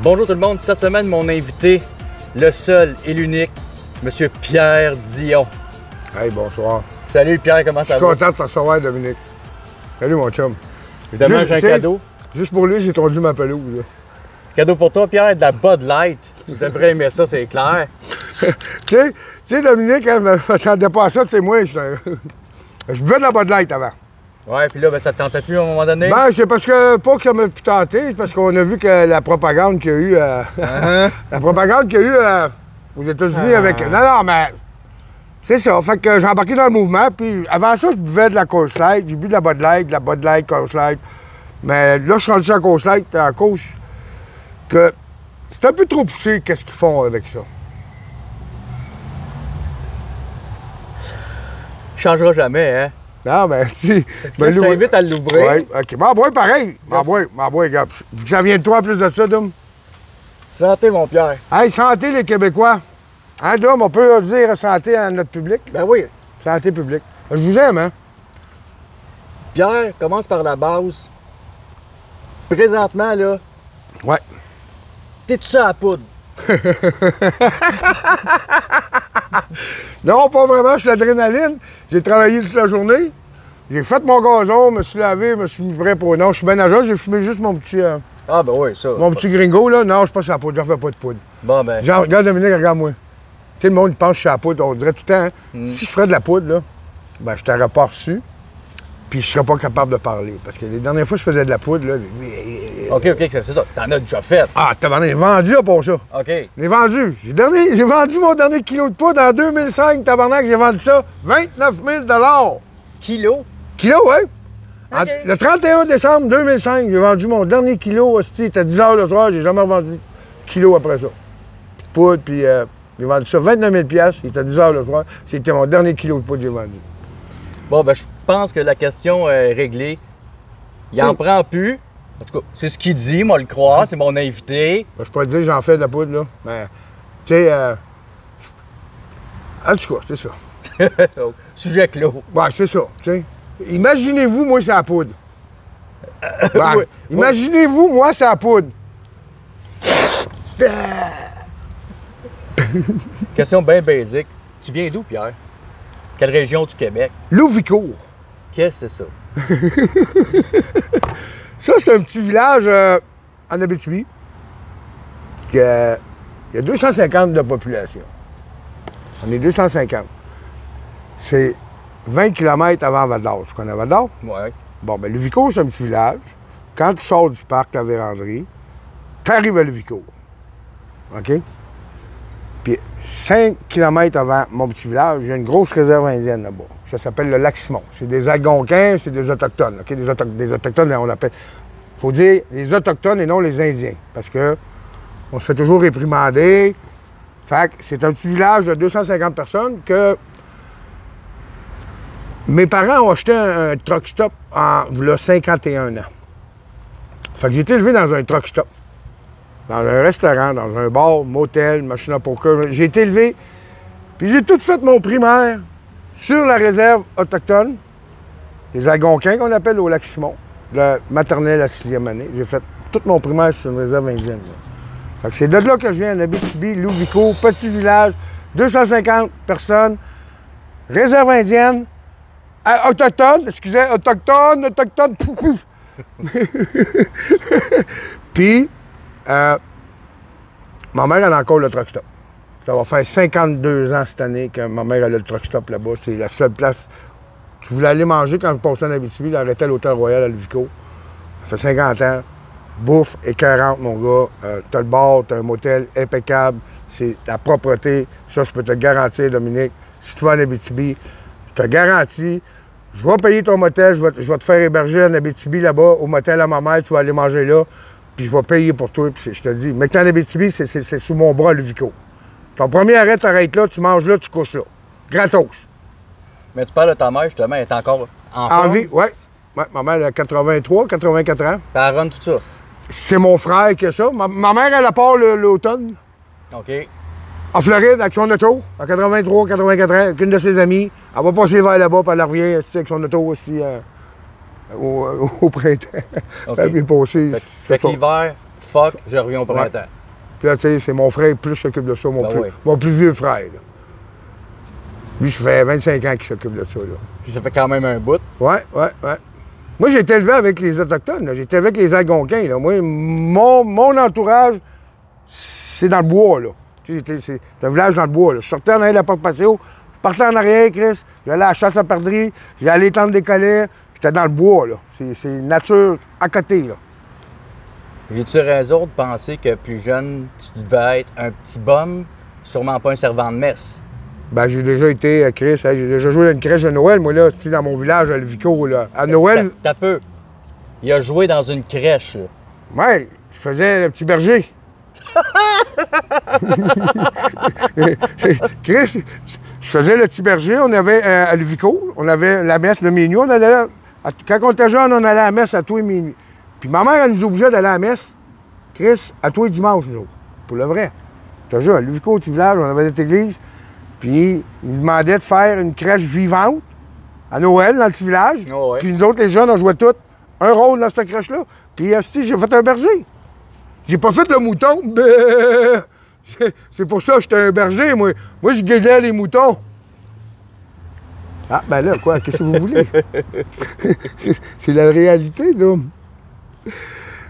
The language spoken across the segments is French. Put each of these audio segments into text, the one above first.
Bonjour tout le monde, cette semaine mon invité, le seul et l'unique, Monsieur Pierre Dion. Hey, bonsoir. Salut Pierre, comment ça va? Je suis content de te recevoir, Dominique. Salut mon chum. Évidemment, j'ai un cadeau. Juste pour lui, j'ai tondu ma pelouse. Là. Cadeau pour toi Pierre, de la Bud Light. Tu devrais aimer ça, c'est clair. tu sais, Dominique, hein, je m'attendais pas à ça, tu sais, moi, je buvais de la Bud Light avant. Ouais, puis là, ben, ça te tentait plus à un moment donné? Ben, c'est parce que, pas que ça m'a pu tenter, c'est parce qu'on a vu que la propagande qu'il y a eu, la propagande qu'il y a eu aux États-Unis avec... Non, mais c'est ça. Fait que j'ai embarqué dans le mouvement, puis avant ça, je buvais de la Coors Light, j'ai bu de la Bud Light, Coors Light. Mais là, je suis rendu sur la Coors Light à cause que c'est un peu trop poussé, qu'est-ce qu'ils font avec ça. Changera jamais, hein? Non, mais si. Ben, je t'invite à l'ouvrir. Oui, OK. M'en bois pareil. M'en bois, gars. Ça vient de toi en plus de ça, Dom? Santé, mon Pierre. Hey, santé, les Québécois. Hein, Dom, on peut dire santé à notre public? Ben oui. Santé publique. Je vous aime, hein? Pierre, commence par la base. Présentement, là, Ouais. t'es-tu ça à la poudre? Non, pas vraiment, je suis l'adrénaline. J'ai travaillé toute la journée. J'ai fait mon gazon, me suis lavé, me suis mis prêt pour... Non, je suis bien nageur, j'ai fumé juste mon petit... Ah ben oui, ça. Mon petit gringo, là. Non, je suis pas sur la poudre, j'en fais pas de poudre. Bon ben... Genre, regarde Dominique, regarde-moi. Tu sais, le monde, il pense que je suis à la poudre. On dirait tout le temps, hein? Si je ferais de la poudre, là, ben, je t'aurais pas reçu, puis je serais pas capable de parler. Parce que les dernières fois que je faisais de la poudre, là... OK, c'est ça. T'en as déjà fait. Ah, t'as vendu pour ça. OK. J'ai vendu. J'ai vendu mon dernier kilo de poudre en 2005, tabarnak, j'ai vendu ça 29 000 Kilo? Kilo, oui. OK. Le 31 décembre 2005, j'ai vendu mon dernier kilo. C'était à 10 h le soir, j'ai jamais revendu kilo après ça. Puis de poudre, puis j'ai vendu ça 29 000 $. Il était à 10 h le soir. C'était mon dernier kilo de poudre que j'ai vendu. Bon, ben, je pense que la question est réglée. Il en prend plus. En tout cas, c'est ce qu'il dit, moi le croire, c'est mon invité. Ben, je peux te dire que j'en fais de la poudre, là. Mais, tu sais, en tout cas, c'est ça. Sujet clos. Ouais, c'est ça, tu sais. Imaginez-vous, moi, c'est la poudre. Ben, Oui. Imaginez-vous, moi, c'est la poudre. Question bien basique. Tu viens d'où, Pierre? Quelle région du Québec? Louvicourt. Qu'est-ce que c'est ça? Ça, c'est un petit village en Abitibi. Il y a 250 de population. On est 250. C'est 20 km avant Val-d'Or. Tu connais Val-d'Or? Ouais. Bon, ben Louvicourt, c'est un petit village. Quand tu sors du parc La Vérandrie, tu arrives à Louvicourt. OK? Puis 5 km avant mon petit village, il y a une grosse réserve indienne là-bas. Ça s'appelle le Lac-Simon. C'est des Algonquins, c'est des Autochtones. OK? Des Autochtones, on appelle. Il faut dire les Autochtones et non les Indiens. Parce que on se fait toujours réprimander. Fait que c'est un petit village de 250 personnes que mes parents ont acheté un truck stop il y a 51 ans. Fait que j'ai été élevé dans un truck stop. Dans un restaurant, dans un bar, motel, machine à poker. J'ai été élevé, puis j'ai tout fait mon primaire sur la réserve autochtone, les Algonquins qu'on appelle au Lac-Simon, de maternelle à 6e année. J'ai fait tout mon primaire sur une réserve indienne. Là. Fait que c'est de là que je viens, en Abitibi, Louvicourt, petit village, 250 personnes, réserve indienne, autochtone, autochtone, pouf, pouf. Puis, ma mère, elle a encore le truck stop. Ça va faire 52 ans cette année que ma mère a le truck stop là-bas. C'est la seule place. Tu voulais aller manger quand je passais en Abitibi, il arrêtait à l'Hôtel Royal à Louvicourt. Ça fait 50 ans. Bouffe écœurante, mon gars. T'as le bar, t'as un motel impeccable. C'est la propreté. Ça, je peux te garantir, Dominique. Si tu vas en Abitibi, je te garantis, je vais payer ton motel, je vais te faire héberger en Abitibi là-bas, au motel à ma mère, tu vas aller manger là. Puis je vais payer pour toi, puis je te dis. Mais quand en Abitibi, c'est sous mon bras à Louvicourt. Ton premier arrêt, t'arrêtes là, tu manges là, tu couches là. Gratos. Mais tu parles de ta mère, justement, elle est encore en forme? En vie, oui. Ouais, ma mère, elle a 83, 84 ans. Puis elle run tout ça? C'est mon frère qui a ça. Ma mère, elle a part l'automne. OK. En Floride, avec son auto, à 83, 84 ans, avec une de ses amies. Elle va passer vers là-bas, puis elle revient avec son auto aussi au printemps. OK. Elle est passée. Fait que l'hiver, fuck, je reviens au printemps. Puis là, tu sais, c'est mon frère plus qui s'occupe de ça, oui. mon plus vieux frère. Là. Lui, ça fait 25 ans qu'il s'occupe de ça. Là. Puis ça fait quand même un bout. Ouais. Moi, j'ai été élevé avec les Autochtones. J'ai été avec les Algonquins. Là. Moi, mon entourage, c'est dans le bois. Là. C'est un village dans le bois. Là. Je sortais en arrière de la porte patio, je partais en arrière, Chris, j'allais à la chasse à perdrix, j'allais étendre des collets. J'étais dans le bois. Là. C'est nature à côté. Là. J'ai-tu raison de penser que plus jeune, tu devais être un petit bum, sûrement pas un servant de messe? Ben, j'ai déjà été à Chris, hein, j'ai déjà joué à une crèche de Noël, moi, là, dans mon village, à Levico, là. À Noël. T'as peu. Il a joué dans une crèche, là. Ouais, je faisais le petit berger. Chris, je faisais le petit berger, on avait à Levico, on avait la messe le minuit, on allait là, quand on était jeune, on allait à la messe à tous les minuit. Puis ma mère, elle nous obligeait d'aller à la messe, Chris, à tous les dimanches, nous autres, pour le vrai. Je te jure, à Levico, au petit village, on avait cette église. Puis, il nous demandait de faire une crèche vivante à Noël, dans le petit village. Oh ouais. Puis nous autres, les jeunes, on jouait tous un rôle dans cette crèche-là. Puis, j'ai fait un berger. J'ai pas fait le mouton. C'est pour ça que j'étais un berger, moi. Moi, je guidais les moutons. Ah, ben là, quoi, qu'est-ce que vous voulez? C'est la réalité, là.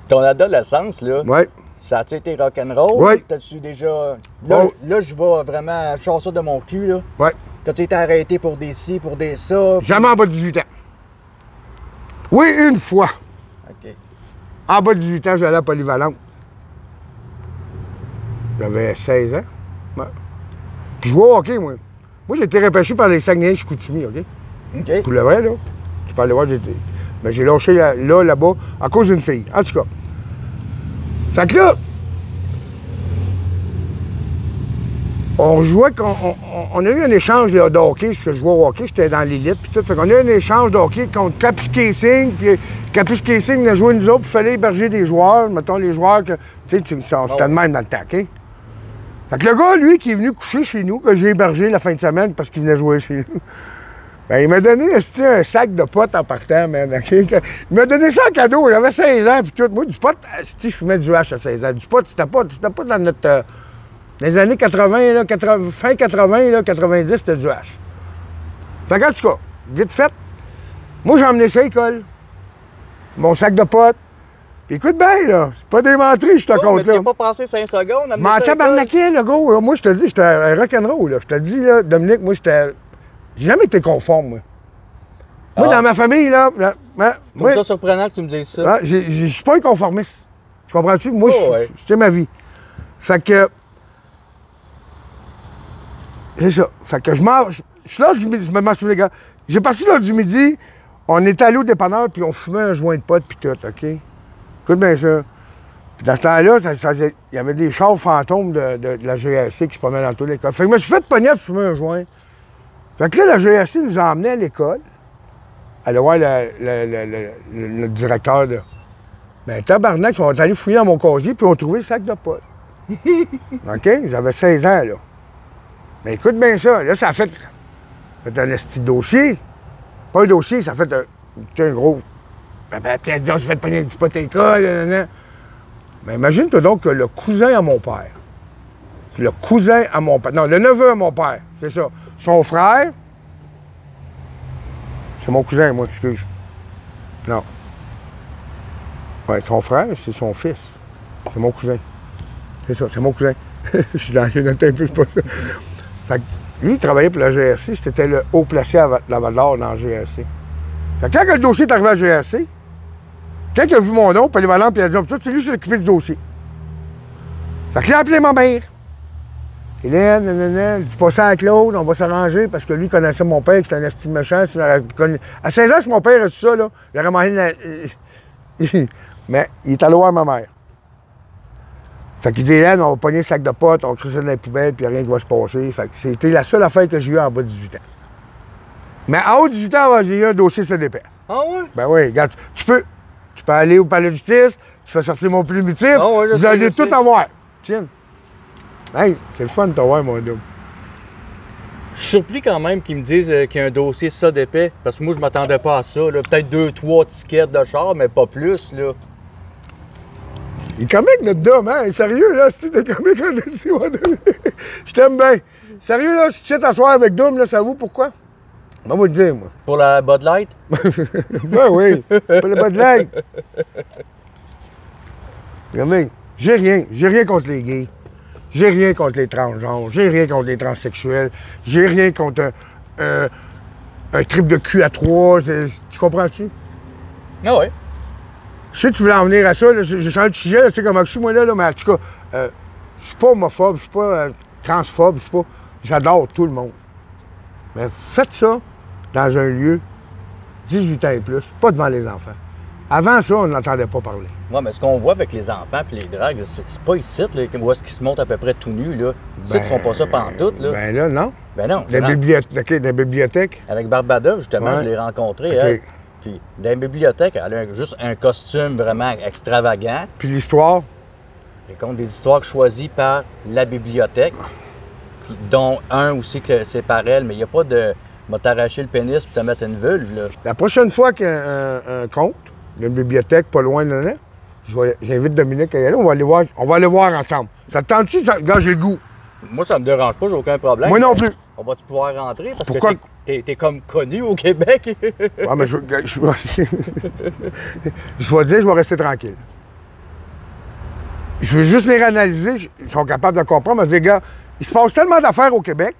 Ton adolescence, là, Ouais. ça a-tu été rock'n'roll? Oui. T'as-tu déjà... Là, je vais vraiment chasser de mon cul, là. Ouais. T'as-tu été arrêté pour des ci, pour des ça? Jamais en bas de 18 ans. Oui, une fois. OK. En bas de 18 ans, j'allais à la polyvalente. J'avais 16 ans. Ouais. Puis je jouais au hockey, moi. Moi, j'ai été repêché par les Saguenay-Chicoutimi, OK? OK. Pour le vrai, là. Tu peux aller voir, mais j'ai lâché là-bas, à cause d'une fille. En tout cas. Fait que là, on jouait, on a eu un échange de hockey, parce que je jouais au hockey, j'étais dans l'élite, puis tout. Fait qu'on a eu un échange de hockey contre Capus Casing, puis Capus Casing a joué nous autres, puis il fallait héberger des joueurs, mettons les joueurs que, tu sais, c'était de même dans le temps, OK? Fait que le gars, lui, qui est venu coucher chez nous, que j'ai hébergé la fin de semaine parce qu'il venait jouer chez nous, ben, il m'a donné un sac de potes en partant, man. Okay? Il m'a donné ça en cadeau. J'avais 16 ans, puis tout. Moi, du pot, je fumais du hache à 16 ans. Du pot, c'était pas dans notre. Dans les années 80, là, fin 80, là, 90, c'était du hache. Fait que, en tout cas, vite fait, moi, j'ai emmené ça à l'école. Mon sac de potes. Puis écoute bien, là, c'est pas des menteries, je te compte, là. Tu pas passé 5 secondes à me Mais en tabarnaquet, le gars, moi, je te dis, j'étais un rock'n'roll, là. Je te dis, là, Dominique, moi, j'étais. J'ai jamais été conforme, moi. Moi, dans ma famille, là. C'est ça surprenant que tu me dises ça. Je suis pas un conformiste. Tu comprends-tu? Moi, c'est ma vie. Fait que. C'est ça. Fait que je mange. Je suis là du midi, je me mange sur les gars. J'ai parti là du midi, on est allé au dépanneur, puis on fumait un joint de pote, puis tout, OK? Écoute bien ça. Puis dans ce temps-là, il y avait des chars fantômes de la GRC qui se promenaient dans toute l'école. Fait que je me suis fait pogner à fumer un joint. Fait que là, la GRC nous a emmenés à l'école. Aller voir le directeur, là. Ben, tabarnak, ils sont allés fouiller dans mon casier, puis ils ont trouvé le sac de potes. OK? J'avais 16 ans, là. Mais écoute bien ça. Là, ça a fait un petit dossier. Pas un dossier, ça a fait un gros. Ben, peut-être dire, j'ai fait pogner un petit pot à l'école, Mais imagine-toi donc que le cousin à mon père, le neveu à mon père, c'est ça. Son frère, c'est mon cousin, moi, excuse. Non. Ouais, son frère, c'est son fils. C'est mon cousin. C'est ça, c'est mon cousin. Je suis dans les notes un peu, pas ça. Fait que lui, il travaillait pour la GRC, c'était le haut placé à la Val-d'Or dans la GRC. Fait que quand le dossier est arrivé à la GRC, quand il a vu mon nom, polyvalent, puis il a dit, c'est lui qui s'est occupé du dossier. Fait que il a appelé ma mère. Hélène, elle dit pas ça à Claude, on va s'arranger parce que lui connaissait mon père, qui était un estime méchant. À 16 ans, si mon père a dit ça, là, il aurait mangé Mais il est allé voir ma mère. Fait qu'il dit, Hélène, on va pogner le sac de potes, on va crisser ça dans la poubelle, puis rien qui va se passer. Fait que c'était la seule affaire que j'ai eue en bas de 18 ans. Mais en haut de 18 ans, j'ai eu un dossier CDP. Ah ouais? Ben oui, regarde, tu peux aller au palais de justice, tu fais sortir mon plumitif, vous allez tout avoir. Tiens. Hey, c'est le fun de t'avoir, mon double. Je suis surpris quand même qu'ils me disent qu'il y a un dossier ça d'épais, parce que moi, je m'attendais pas à ça. Peut-être 2-3 tickets de char, mais pas plus, là. Il est comique, notre Dom, hein? Sérieux, là, si t'es comique, je t'aime bien. Sérieux, là, si tu sais t'asseoir avec Dom, là, ça vaut pourquoi? On va vous le dire, moi. Pour la Bud Light? Ben oui, pour le Bud Light. Regardez, j'ai rien contre les gays. J'ai rien contre les transgenres. J'ai rien contre les transsexuels. J'ai rien contre un trip de cul à trois. Tu comprends-tu? Ah ouais. Je sais que tu voulais en venir à ça, j'ai changé de sujet, tu sais comment je suis, moi, là, mais en tout cas, je suis pas homophobe, je suis pas transphobe, je suis pas... J'adore tout le monde. Mais faites ça dans un lieu 18 ans et plus, pas devant les enfants. Avant ça, on n'entendait pas parler. Ouais, mais ce qu'on voit avec les enfants et les dragues, c'est pas ici, là, où est-ce qu'ils se montent à peu près tout nus, là. Ici, ils font pas ça pantoute, là. Ben là, non. Ben non. Dans les bibliothèques. Avec Barbada, justement, Ouais. je l'ai rencontrée, OK. elle. Puis, dans la bibliothèque, elle a juste un costume vraiment extravagant. Puis l'histoire, Elle compte des histoires choisies par la bibliothèque, puis dont un aussi que c'est par elle, mais il n'y a pas de m'a t'arracher le pénis puis te mettre une vulve, là. la prochaine fois qu'il y a un conte, d'une bibliothèque pas loin de là, j'invite Dominique à y aller, on va aller voir ensemble. Ça te tente-tu? Regarde, j'ai le goût. Moi, ça me dérange pas, j'ai aucun problème. Moi non plus. On va-tu pouvoir rentrer? Parce Pourquoi? que t'es comme connu au Québec. Ouais, mais je vais dire, je vais rester tranquille. Je veux juste les réanalyser, ils sont capables de comprendre, mais je dis, gars, il se passe tellement d'affaires au Québec.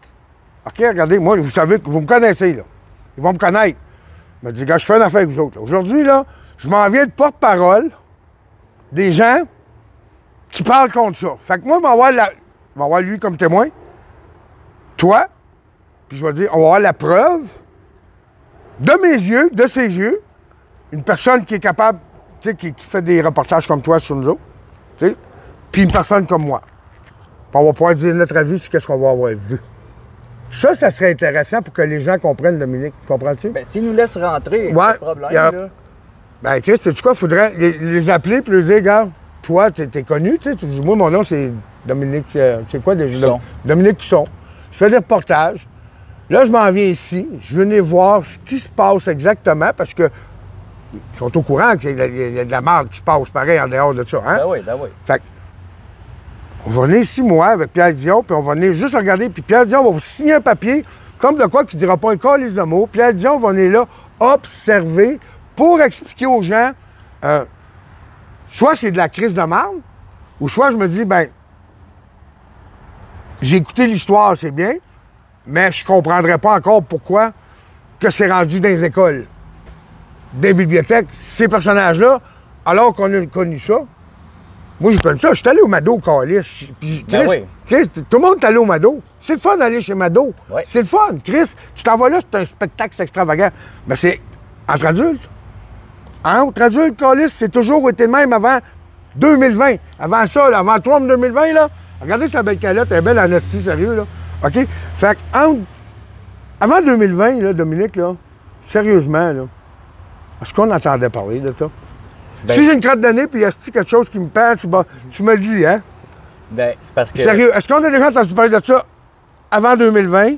OK, regardez, moi, vous savez, vous me connaissez, là. Ils vont me connaître. Je me dis, gars, je fais une affaire avec vous autres. Aujourd'hui, là, je m'en viens de porte-parole des gens qui parlent contre ça. Fait que moi, je vais avoir lui comme témoin, toi, puis je vais dire, on va avoir la preuve de mes yeux, de ses yeux, une personne qui est capable, tu sais, qui fait des reportages comme toi sur nous autres, tu sais, puis une personne comme moi. Puis on va pouvoir dire notre avis sur qu'est-ce qu'on va avoir vu. Ça serait intéressant pour que les gens comprennent, Dominique. Comprends-tu? Ben, s'ils nous laissent rentrer, Ouais, pas de problème, là. Ben, Chris, sais-tu quoi? Il faudrait les appeler puis leur dire, regarde, toi, t'es connu, tu sais. Tu dis, moi, mon nom, c'est Dominique, c'est quoi déjà? Cusson. Dominique Cusson. Je fais des reportages. Là, je m'en viens ici. Je venais voir ce qui se passe exactement parce que ils sont au courant qu'il y a de la merde qui se passe pareil en dehors de ça, hein? Ben oui, ben oui. Fait que, on va venir ici, moi, avec Pierre Dion, puis on va venir juste regarder, puis Pierre Dion va vous signer un papier, comme de quoi qui ne dira pas un calice de mots. Pierre Dion va venir là observer pour expliquer aux gens, soit c'est de la crise de marde, ou soit je me dis, ben, j'ai écouté l'histoire, c'est bien, mais je ne comprendrais pas encore pourquoi que c'est rendu dans les écoles, des bibliothèques, ces personnages-là, alors qu'on a connu ça. Moi, j'ai connu ça. Je suis allé au Mado, Calice. Puis, Ben Chris, oui. Chris, tout le monde est allé au Mado. C'est le fun d'aller chez Mado. Oui. C'est le fun. Chris, tu t'en vas là, c'est un spectacle, c'est extravagant. Mais c'est entre adultes. Entre adultes, Calice, c'est toujours été le même avant 2020. Avant ça, là, avant Trump 2020, là, regardez sa belle calotte, elle est belle en esti, sérieux, là. OK? Fait que, avant 2020, là, Dominique, là, sérieusement, là, est-ce qu'on entendait parler de ça? Ben, Si j'ai une crotte de nez puis il y a quelque chose qui me pend, tu me le dis, hein? ben, c'est parce que Sérieux, est-ce qu'on a déjà entendu parler de ça avant 2020?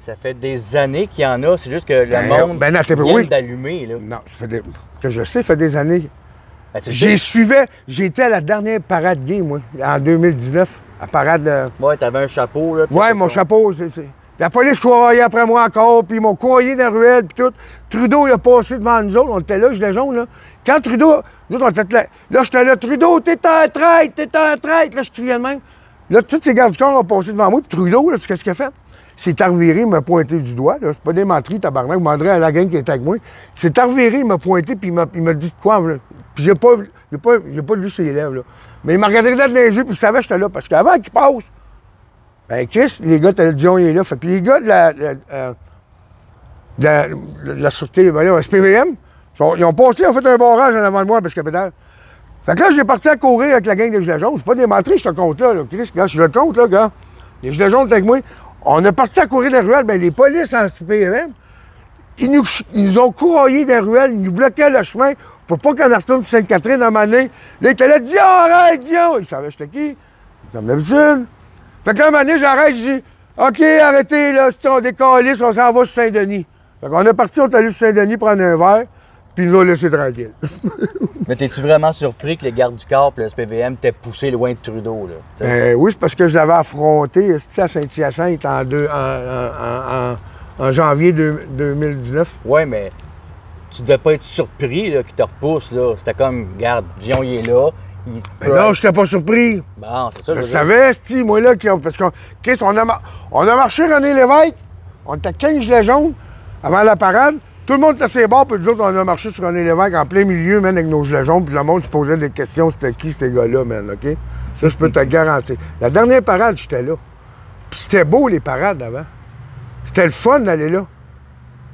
ça fait des années qu'il y en a, c'est juste que le monde ben non, vient oui. d'allumer, là. Non, que je sais, ça fait des années. Ben, tu sais, J'ai été à la dernière parade gay, moi, en 2019, à parade... ouais, t'avais un chapeau, là. puis Ouais, c'est mon ton- chapeau, La police courait après moi encore, puis ils m'ont courrier dans la ruelle, puis tout. Trudeau, il a passé devant nous autres, on était là, gilet jaune, là. Quand Trudeau, nous autres, on était là. Là, j'étais là, Trudeau, t'es un traître, t'es un traître. Là, je criais de même. Là, tous ces gardes du corps ont passé devant moi, puis Trudeau, là, tu sais qu'est-ce qu'il a fait? C'est reviré, il m'a pointé du doigt, là. C'est pas des menteries, tabarnak, vous demanderez à la gang qui était avec moi. C'est reviré, il m'a pointé, puis il m'a dit de quoi, là. Puis j'ai pas lu ses lèvres, là. Mais il m'a regardé dans les yeux, puis il savait que j'étais là, parce qu'avant qu'il passe, ben, Chris, les gars de Dion, il est là. Fait que les gars de la sûreté, ben là, SPVM, ils ont passé, ils ont fait un barrage en avant de moi, parce que pédale. Fait que là, j'ai parti à courir avec la gang des Gilets jaunes. C'est pas des menteries, je te compte là. Chris, gars, je le compte, là, gars. Les Gilets jaunes étaient avec moi. On est parti à courir dans les ruelles. Ben, les polices en SPVM, ils nous ont couraillés dans les ruelles, ils nous bloquaient le chemin pour pas qu'on retourne sur Sainte-Catherine à un moment donné. Là, ils étaient là, Dion, arrête, Dion! Ils savaient j'étais qui, comme d'habitude. Fait que là, un moment donné, j'arrête, je dis, OK, arrêtez, là, si on décalisse, on s'en va sur Saint-Denis. Fait qu'on est parti, on est allé sur Saint-Denis prendre un verre. puis ils nous ont laissés tranquilles. Mais t'es-tu vraiment surpris que les gardes du corps et le SPVM t'aient poussé loin de Trudeau, là? Oui, c'est parce que je l'avais affronté à Saint-Hyacinthe en janvier 2019. Oui, mais tu devais pas être surpris qu'il te repousse, là. C'était comme, regarde, Dion, il est là. Mais non, je n'étais pas surpris. Bon, c'est ça, je savais, moi, là, parce qu'on on a marché René Lévesque, on était 15 légendes avant la parade. Tout le monde était à ses bords, puis nous autres, on a marché sur René Lévesque en plein milieu, man, avec nos gilets jaunes, puis le monde se posait des questions, c'était qui ces gars-là, man, OK? Ça, je peux te garantir. La dernière parade, j'étais là. Puis c'était beau, les parades avant. C'était le fun d'aller là.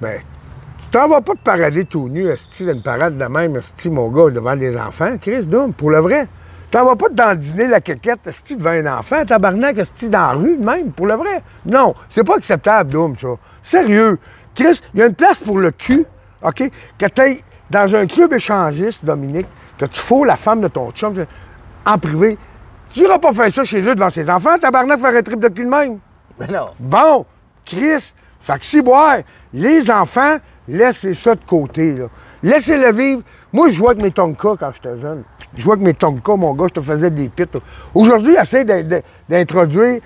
Mais tu t'en vas pas te parader tout nu, esti, d'une parade de même, esti, mon gars, devant des enfants, Chris, Doom, pour le vrai. Tu t'en vas pas te dandiner la quéquette, esti, devant un enfant, tabarnak, esti, dans la rue, de même, pour le vrai. Non, c'est pas acceptable, Doom, ça. Sérieux. Chris, il y a une place pour le cul, OK? Que tu ailles dans un club échangiste, Dominique, que tu fous la femme de ton chum en privé. Tu n'iras pas faire ça chez eux devant ses enfants, tabarnak, faire un trip de cul de même. Mais non. Bon, Chris, fait que si boire, les enfants, laissez ça de côté, là. Laissez-le vivre. Moi, je jouais avec mes Tonka quand j'étais jeune. Je jouais avec mes Tonka, mon gars, je te faisais des pits. Aujourd'hui, essaie d'introduire...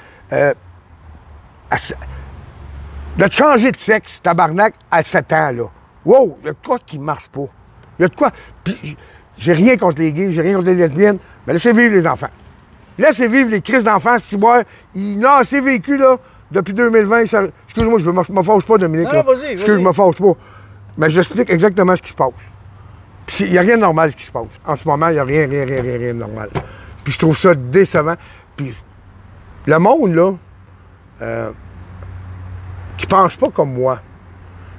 de te changer de sexe, tabarnak, à 7 ans, là. Wow, il y a de quoi qui marche pas. Il y a de quoi... Puis, j'ai rien contre les gays, j'ai rien contre les lesbiennes, mais laissez vivre les enfants. Laissez vivre les crises d'enfants, si boire. Il a assez vécu, là, depuis 2020. Ça... Excuse-moi, je me fâche pas, Dominique. Non, vas-y, excuse, je me fâche pas. Mais j'explique exactement ce qui se passe. Puis il n'y a rien de normal ce qui se passe. En ce moment, il n'y a rien de normal. Puis je trouve ça décevant. Puis le monde, là, qui pense pas comme moi,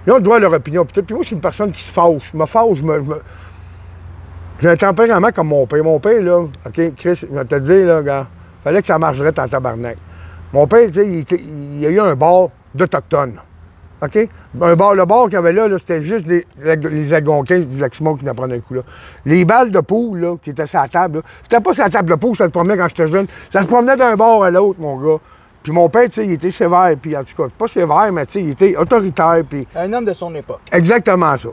ils ont le droit à leur opinion. Puis moi, je suis une personne qui se fâche. Je me fâche, j'ai un tempérament comme mon père. Mon père, là, OK, Chris, je vais te dire, là, gars, fallait que ça marcherait en tabarnak. Mon père, tu sais, il y a eu un bar d'Autochtones. OK? Le bar qu'il y avait là, c'était juste les Algonquins du Lac-Simon qui nous prenaient un coup, là. Les balles de poule, là, qui étaient sur la table, là, c'était pas sur la table de poule, ça se promenait quand j'étais jeune. Ça se promenait d'un bord à l'autre, mon gars. Puis mon père, tu sais, il était sévère, puis en tout cas, pas sévère, mais tu sais, il était autoritaire, puis... Un homme de son époque. Exactement ça.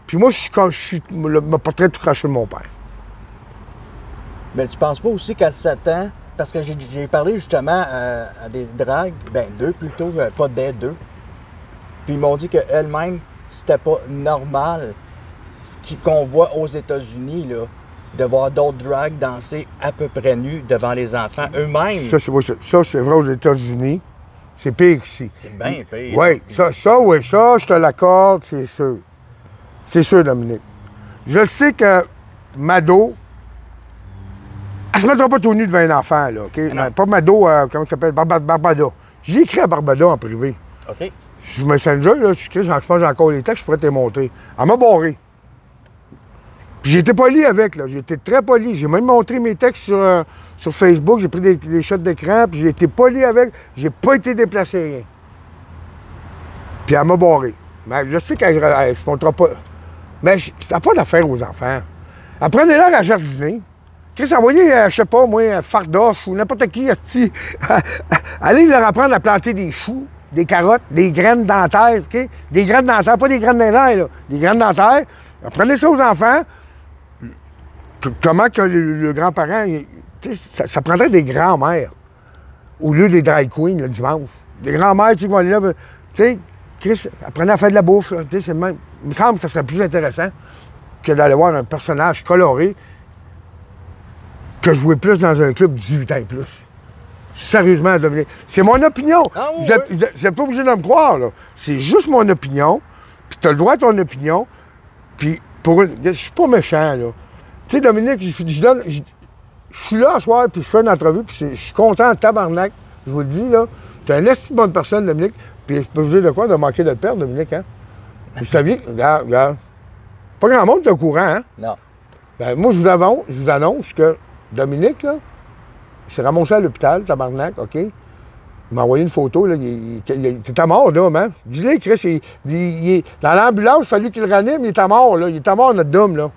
Puis moi, je suis le portrait tout craché de mon père. Mais tu penses pas aussi qu'à 7 ans, parce que j'ai parlé justement à des dragues, ben 2 plutôt, pas des 2. Puis ils m'ont dit qu'elles-mêmes, c'était pas normal ce qu'on voit aux États-Unis, là, de voir d'autres dragues danser à peu près nus devant les enfants eux-mêmes. Ça, c'est vrai aux États-Unis. C'est pire ici. C'est bien pire. Oui, ça, je te l'accorde, c'est sûr. C'est sûr, Dominique. Je sais que Mado, elle se mettra pas tout nu devant un enfant, là, OK? Non, pas Mado, comment ça s'appelle? Barbada. J'ai écrit à Barbada en privé. OK. Sur Messenger, là, je pense que j'ai encore les textes, je pourrais te les montrer. Elle m'a barré. Puis j'ai été poli avec, là. J'ai été très poli. J'ai même montré mes textes sur Facebook. J'ai pris des shots d'écran, puis j'ai été poli avec. J'ai pas été déplacé rien. Puis elle m'a barré. Mais je sais qu'elle ne se montrera pas. Mais ça n'a pas d'affaire aux enfants. Apprenez-leur à jardiner. Chris, envoyez, je sais pas, moi, un fardoche ou n'importe qui, allez leur apprendre à planter des choux, des carottes, des graines dentaires, OK? Des graines dentaires, pas des graines dentaires, là. Des graines dentaires. Apprenez ça aux enfants. Comment que le grand-parent, ça prendrait des grands-mères au lieu des drag queens le dimanche. Des grands-mères qui vont aller là, tu sais, Chris, apprenez à faire de la bouffe, tu sais, c'est même. Il me semble que ça serait plus intéressant que d'aller voir un personnage coloré que jouer plus dans un club 18 ans et plus. Sérieusement, Dominique. C'est mon opinion. Ah, oui, vous n'êtes pas obligé de me croire, là. C'est juste mon opinion, puis tu as le droit à ton opinion, puis je suis pas méchant, là. Tu sais, Dominique, je suis là ce soir, puis je fais une entrevue, puis je suis content, tabarnak. Je vous le dis, là. Tu es une assez bonne personne, Dominique, puis je peux vous dire de quoi, de manquer de le perdre, Dominique, hein? Vous saviez, regarde. Pas grand monde est au courant, hein? Non. Ben, moi, je vous annonce que Dominique, là, il s'est ramassé à l'hôpital, tabarnak, OK? Il m'a envoyé une photo, là. Il était mort, là, hein? Dis-le, Chris, il est dans l'ambulance, il a fallu qu'il le ranime, il était mort, là. Il était mort, notre dôme, là.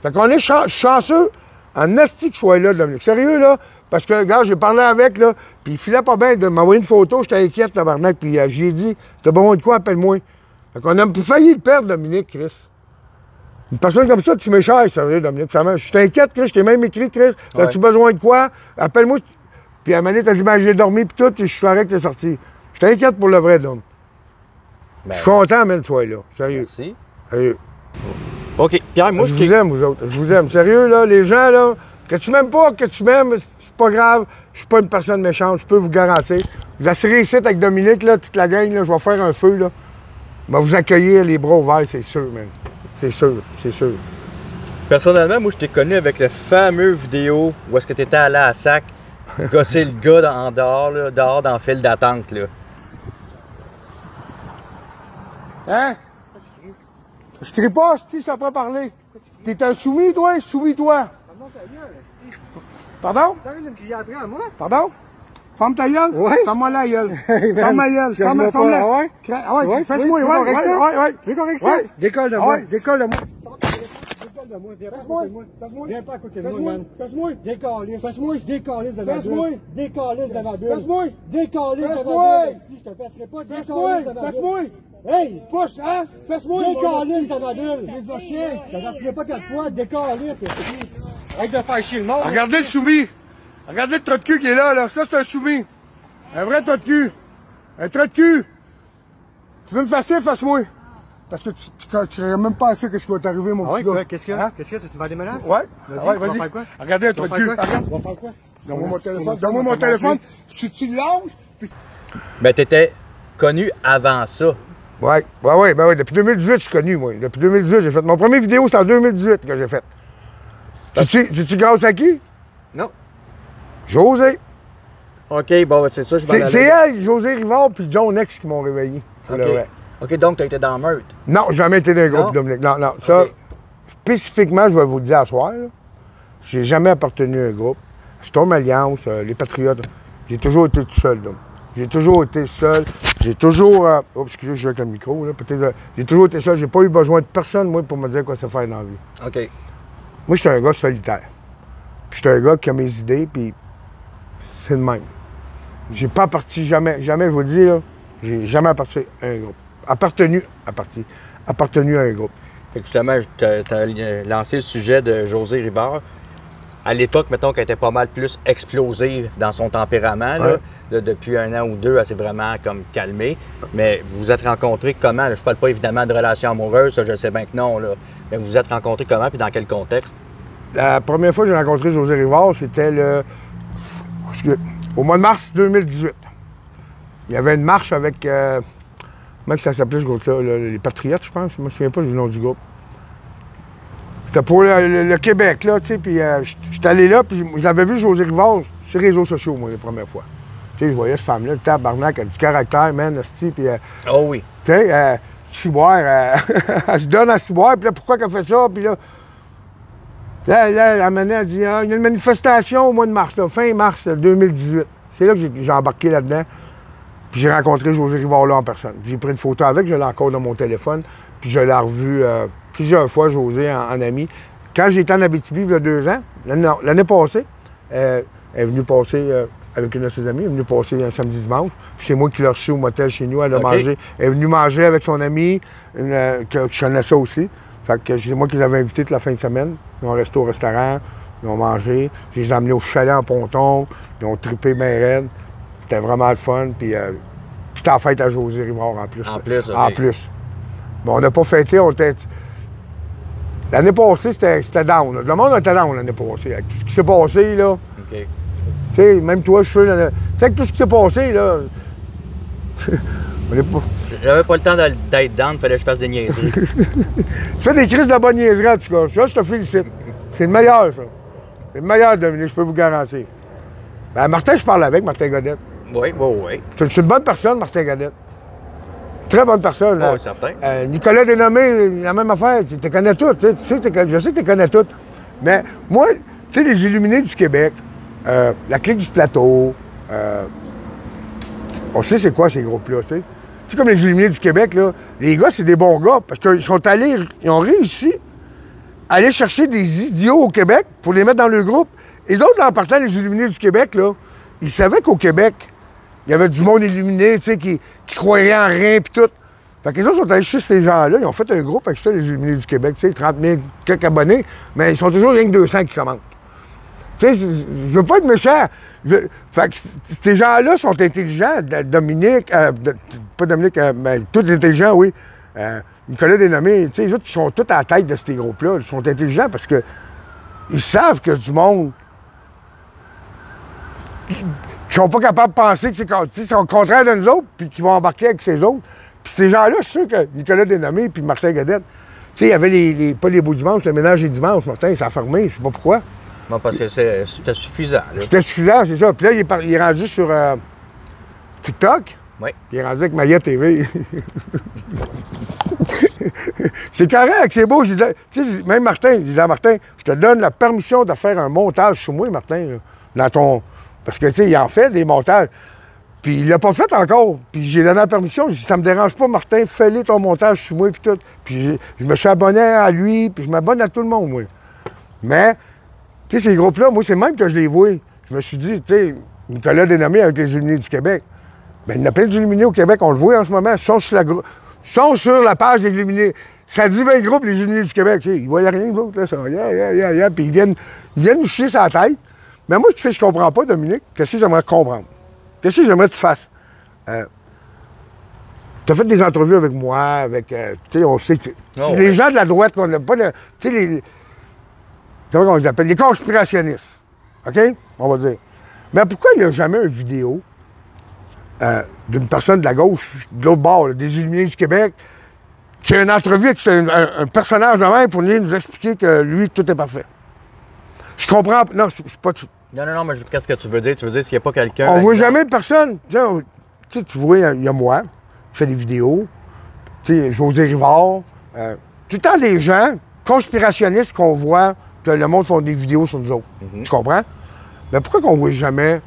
Fait qu'on est chanceux en asti qu'il soit là, Dominique. Sérieux, là? Parce que, regarde, j'ai parlé avec, là, puis il filait pas bien de m'envoyer une photo, j'étais inquiète, tabarnak, puis j'ai dit, c'était bon de quoi, appelle-moi. Fait qu'on a failli le perdre, Dominique, Chris. Une personne comme ça, tu m'échailles, sérieux, Dominique. Je t'inquiète, Chris, je t'ai même écrit, Chris. Ouais. As-tu besoin de quoi? Appelle-moi. Puis à un moment donné, t'as dit, ben, j'ai dormi, puis tout, puis je suis correct, t'es sorti. Je t'inquiète pour le vrai, Dom. Ben, Je suis content, man, tu sois là. Sérieux. merci. Sérieux. OK. Pierre, moi, Je vous aime, vous autres. Je vous aime. Sérieux, là, les gens, là, que tu m'aimes pas, que tu m'aimes, c'est pas grave. Je suis pas une personne méchante, je peux vous garantir. Vous assurez ici avec Dominique, là, toute la gang, là, je vais faire un feu, là. Je vais vous accueillir les bras ouverts, c'est sûr, man. C'est sûr, c'est sûr. Personnellement, moi, je t'ai connu avec le fameux vidéo où est-ce que tu étais allé à Sac, gosser le gars en dehors, là, dehors dans le fil d'attente, là. Hein? Je crie pas, si ça peut parler. T'es un soumis, toi? Soumis-toi. Pardon? T'arrêtes de me crier après à moi? Pardon? Ferme ta gueule? Oui. Ferme-moi la gueule. Ferme ma gueule. Ferme-la. Ah ouais? Ah ouais, Ouais, fais-moi, oui, ouais, correct, ça? ouais. Tu es correct, ça? Ouais. Décolle de Ah moi. ouais, décolle de moi. Décolle de moi. Viens pas à côté de moi. Viens pas à côté de moi, man. Fais-moi. Décalisse. Fais-moi. Décalisse de ma Fais-moi. bulle. Décalisse de ma bulle. Fais-moi. Décalisse de Fais-moi. ma bulle. Si, je te passerai pas. Fais-moi. Décalisse de ma bulle. Fais-moi. Hey! Pousse, hein? Fais-moi. Décalisse de ma bulle. Les chiens. Je te passerai pas quatre fois. Décalisse. Arrête de faire chier le monde. Regardez le soumis. Regardez le trou de cul qui est là, là. Ça, c'est un soumis. Un vrai trou de cul. Un trou de cul. Tu veux me fasser, fasse-moi. Parce que tu n'aurais même pas assez que ce qui va t'arriver, mon Ah ouais, petit gars. quoi? Qu'est-ce qu'il y a? Hein? Qu'est-ce qu'il y a? Tu vas des menaces? Ouais. Vas-y, Ouais, tu vas vas-y. faire quoi? Regardez un Tu vas trou de faire cul. quoi? Regarde. Tu vas faire quoi? Donne-moi mon téléphone. Donne-moi mon téléphone. Si tu lâches. Puis... Ben, t'étais connu avant ça. Ouais. Ben ouais. Depuis 2018, je suis connu, moi. Depuis 2018, j'ai fait. Mon premier vidéo, c'était en 2018 que j'ai fait. Sais-tu grâce à qui? Non. José. OK, bon, ben, c'est ça, je m'en allais. C'est elle, José Rivard, puis John X qui m'ont réveillé. C'est OK. le vrai. OK, donc, t'as été dans Meurthe. Non, jamais été dans un groupe, Non? Dominique. Non. Ça, OK. spécifiquement, je vais vous le dire à soir, là, j'ai jamais appartenu à un groupe. Storm Alliance, les Patriotes, j'ai toujours été tout seul, donc. J'ai toujours été seul. J'ai toujours... oh, excusez, je joue avec le micro, là. Peut-être, j'ai toujours été seul. J'ai pas eu besoin de personne, moi, pour me dire quoi se faire dans la vie. OK. Moi, je suis un gars solitaire. Puis je suis un gars qui a mes idées, puis c'est le même. J'ai pas appartenu jamais, je vous le dis, là, j'ai jamais appartenu à un groupe. Appartenu à un groupe. Fait que justement, t'as lancé le sujet de José Rivard. À l'époque, mettons qu'elle était pas mal plus explosive dans son tempérament. Là. Ouais. Là, depuis un an ou deux, elle s'est vraiment comme calmée. Mais vous vous êtes rencontrés comment? Là, je parle pas évidemment de relation amoureuse, ça, je sais bien que non. Là. Mais vous vous êtes rencontrés comment puis dans quel contexte? La première fois que j'ai rencontré José Rivard, c'était au mois de mars 2018. Il y avait une marche avec... comment ça s'appelait ce groupe-là? Les Patriotes, je pense. Je me souviens pas du nom du groupe. C'était pour le Québec, là, tu sais. Puis j'étais allé là, puis j'avais vu José Rivard sur les réseaux sociaux, moi, les premières fois. Tu sais, je voyais cette femme-là, le tabarnak, elle a du caractère, man, esti, puis... Oh oui. tu sais, ciboire, elle se donne à ciboire, puis là, pourquoi qu'elle fait ça? Puis là, elle dit, ah, il y a une manifestation au mois de mars, là, fin mars 2018. C'est là que j'ai embarqué là-dedans. Puis j'ai rencontré José Rivard là en personne. J'ai pris une photo avec, je l'ai encore dans mon téléphone. Puis je l'ai revu plusieurs fois, José, en ami. Quand j'étais en Abitibi, il y a 2 ans, l'année passée, elle est venue passer avec une de ses amies, elle est venue passer un samedi-dimanche. Puis c'est moi qui l'ai reçue au motel chez nous, elle a mangé. Elle est venue manger avec son amie, que je connaissais aussi. Fait que c'est moi qui les avais invités toute la fin de semaine. Ils ont resté au restaurant, ils ont mangé. Je les ai amenés au chalet en ponton, ils ont trippé bien raide. C'était vraiment le fun. Puis c'était en fête à José Rivard en plus. En plus, OK. En plus. Mais on n'a pas fêté, on était... L'année passée, c'était down. Là. Le monde était down l'année passée. Avec tout ce qui s'est passé, là. OK. Tu sais, même toi, je suis sûr... Tu sais, avec tout ce qui s'est passé, là... on n'est pas... J'avais pas le temps d'être down, il fallait que je fasse des niaiseries. Tu fais des crises de bonne niaiserie, en tout cas. Ça, je te félicite. C'est le meilleur, ça. C'est le meilleur, Dominique, je peux vous garantir. Ben, Martin, je parle avec, Martin Godette. Oui. C'est une bonne personne, Martin Godette. Très bonne personne. Oui, certain. Nicolas Dénommé, la même affaire. Tu te connais toutes. Je sais que tu connais toutes. Mais moi, tu sais, les Illuminés du Québec, la Clique du Plateau, on sait c'est quoi ces groupes-là, tu sais. Tu sais, comme les Illuminés du Québec, là, les gars, c'est des bons gars parce qu'ils sont allés, ils ont réussi à aller chercher des idiots au Québec pour les mettre dans le groupe. Et les autres, en partant, les Illuminés du Québec, là, ils savaient qu'au Québec, il y avait du monde illuminé, tu sais, qui croyait en rien, puis tout. Fait que les autres sont allés chez ces gens-là, ils ont fait un groupe avec ça, les Illuminés du Québec, tu sais, 30 000 quelques abonnés, mais ils sont toujours rien que 200 qui commentent. Tu sais, je veux pas être méchant. Fait que ces gens-là sont intelligents. Dominique, pas Dominique, mais tous intelligents, oui. Nicolas Dénommé, tu sais, les autres, ils sont tous à la tête de ces groupes-là. Ils sont intelligents parce que ils savent que du monde qui sont pas capables de penser que c'est au contraire de nous autres, puis qui vont embarquer avec ces autres. Puis ces gens-là, je suis sûr que Nicolas Dénommé puis Martin Godette, tu sais, il y avait pas les beaux dimanches, le ménage des dimanches, Martin, ça a fermé, je sais pas pourquoi. Non, parce que c'était suffisant. C'était suffisant, c'est ça. Puis là, il est rendu sur TikTok. Oui. Il est rendu avec Maya TV. C'est correct, c'est beau. Je disais, tu sais, même Martin, je disais à Martin, je te donne la permission de faire un montage sur moi, Martin, là, dans ton. Parce que, tu sais, il en fait des montages. Puis il l'a pas fait encore. Puis j'ai donné la permission. J'ai dit, ça me dérange pas, Martin, fais-le ton montage sur moi, puis tout. Puis je me suis abonné à lui, puis je m'abonne à tout le monde, moi. Mais, tu sais, ces groupes-là, moi, c'est même que je les vois. Je me suis dit, tu sais, Nicolas Dénommé avec les Illuminés du Québec. Bien, il y en a plein d'Illuminés au Québec, on le voit en ce moment, sont sur la page des Illuminés. Ça dit bien le groupe, les Illuminés du Québec. Tu sais, ils ne voient rien, les autres, là, ça. Puis ils viennent nous chier sur la tête. Mais moi, tu sais, je comprends pas, Dominique. Qu'est-ce que j'aimerais comprendre? Qu'est-ce que j'aimerais que tu fasses? Tu as fait des entrevues avec moi, avec. Tu sais, on sait que. Oh, les gens de la droite, qu'on n'a pas de. Tu sais, les. Comment on les appelle? Les conspirationnistes. OK? On va dire. Mais pourquoi il n'y a jamais une vidéo d'une personne de la gauche, de l'autre bord, là, des Illuminés du Québec, qui a une entrevue avec un personnage de même pour venir nous expliquer que lui, tout est parfait? Je comprends. Non, c'est pas tout. Non, mais qu'est-ce que tu veux dire? Tu veux dire s'il n'y a pas quelqu'un. On voit jamais personne. Tu sais, tu vois, il y a moi, qui fais des vidéos. Tu sais, José Rivard. Tout le temps des gens conspirationnistes qu'on voit que le monde font des vidéos sur nous autres. Tu comprends? Mais pourquoi qu'on voit jamais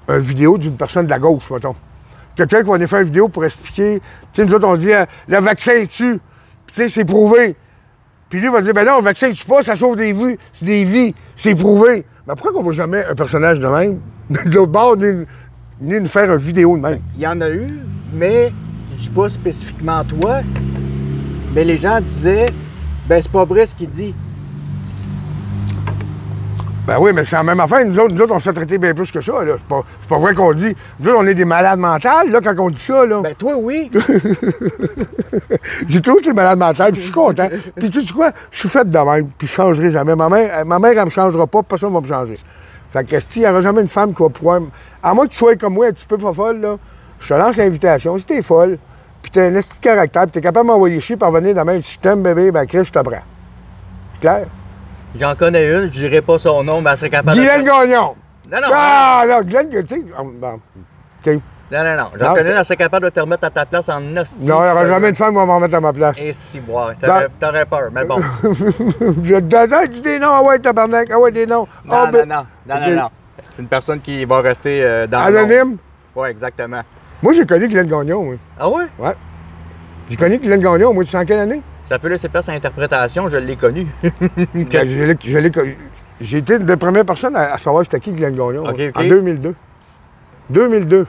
une vidéo d'une personne de la gauche, mettons? Quelqu'un qui va venir faire une vidéo pour expliquer. Tu sais, nous autres, on dit le vaccin est tu. Puis, tu sais, c'est prouvé. Puis lui va dire, ben non, le vaccin tue pas, ça sauve des vies, c'est prouvé. Mais pourquoi qu'on voit jamais un personnage de même, de l'autre bord, venir nous faire une vidéo de même? Il y en a eu, mais je dis pas spécifiquement toi, mais les gens disaient, ben c'est pas vrai ce qu'il dit. Ben oui, mais c'est la même affaire. Nous autres, on se fait traiter bien plus que ça, là. C'est pas vrai qu'on dit. Nous autres, on est des malades mentales, là, quand on dit ça, là. Ben toi, oui. J'ai toujours été malade mental, puis je suis content. Puis tu sais quoi? Je suis fait de même, puis je changerai jamais. Ma mère, elle me changera pas, personne va me changer. Fait que il n'y aura jamais une femme qui va pouvoir. À moins que tu sois comme moi, un petit peu pas folle, là, je te lance l'invitation. Si t'es folle, puis t'as un esti de caractère, puis t'es capable de m'envoyer chier par venir demain, si je t'aime, bébé, ben Chris, je te prends. C'est clair? J'en connais une, je dirais pas son nom, mais elle serait capable Guylaine Gagnon! Non, non. Ah, non, Guylaine, tu sais. Bon, OK. Non. J'en connais une, elle serait capable de te remettre à ta place en hostie. Non, il n'y aura jamais une femme qui va m'en remettre à ma place. Et si, boire. T'aurais peur, mais bon. Je dis des noms, ah ouais, tabarnak, ah ouais, des noms. Non. C'est une personne qui va rester dans anonyme? Oui, exactement. Moi, j'ai connu Guylaine Gagnon, oui. Ah ouais? Ouais. J'ai connu Guylaine Gagnon, moi, tu sais en quelle année? Ça peut laisser place à l'interprétation, je l'ai connu. J'ai été une des premières personnes à savoir c'était qui Guylaine Gagnon. Okay. En 2002. 2002.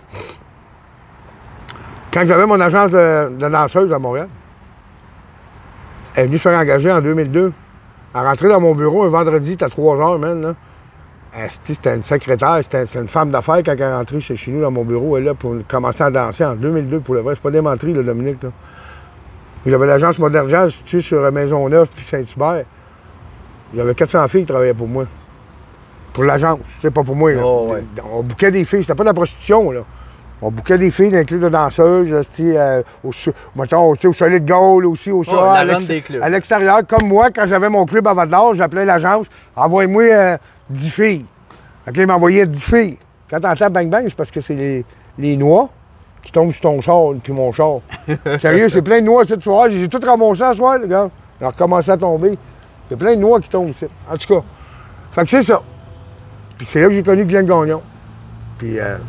Quand j'avais mon agence de danseuse à Montréal. Elle est venue se faire engager en 2002. Elle rentrait dans mon bureau un vendredi, c'était à 3 h, man, là. C'était une secrétaire, c'était une femme d'affaires quand elle est rentrée chez nous dans mon bureau, elle là, pour commencer à danser en 2002, pour le vrai. C'est pas des menteries, là, Dominique, là. J'avais l'agence Modern Jazz située sur Maisonneuve puis Saint-Hubert. J'avais 400 filles qui travaillaient pour moi. Pour l'agence, c'est pas pour moi. Oh, ouais. On bouquait des filles, c'était pas de la prostitution, là. On bouquait des filles dans les clubs de danseuses, mettons, au Solid Gold, aussi, au soir, à l'extérieur. Comme moi, quand j'avais mon club à Val-d'Or, j'appelais l'agence, envoie-moi 10 filles. Fait que là, ils m'envoyaient 10 filles. Quand t'entends bang bang, c'est parce que c'est les noix qui tombent sur ton char, puis mon char. Sérieux, c'est plein de noix cette soirée. J'ai tout ramassé ce soir, les gars. Ils ont recommencé à tomber. C'est plein de noix qui tombent ici. En tout cas. Fait que c'est ça. Puis c'est là que j'ai connu Guylaine Gagnon. Puis elle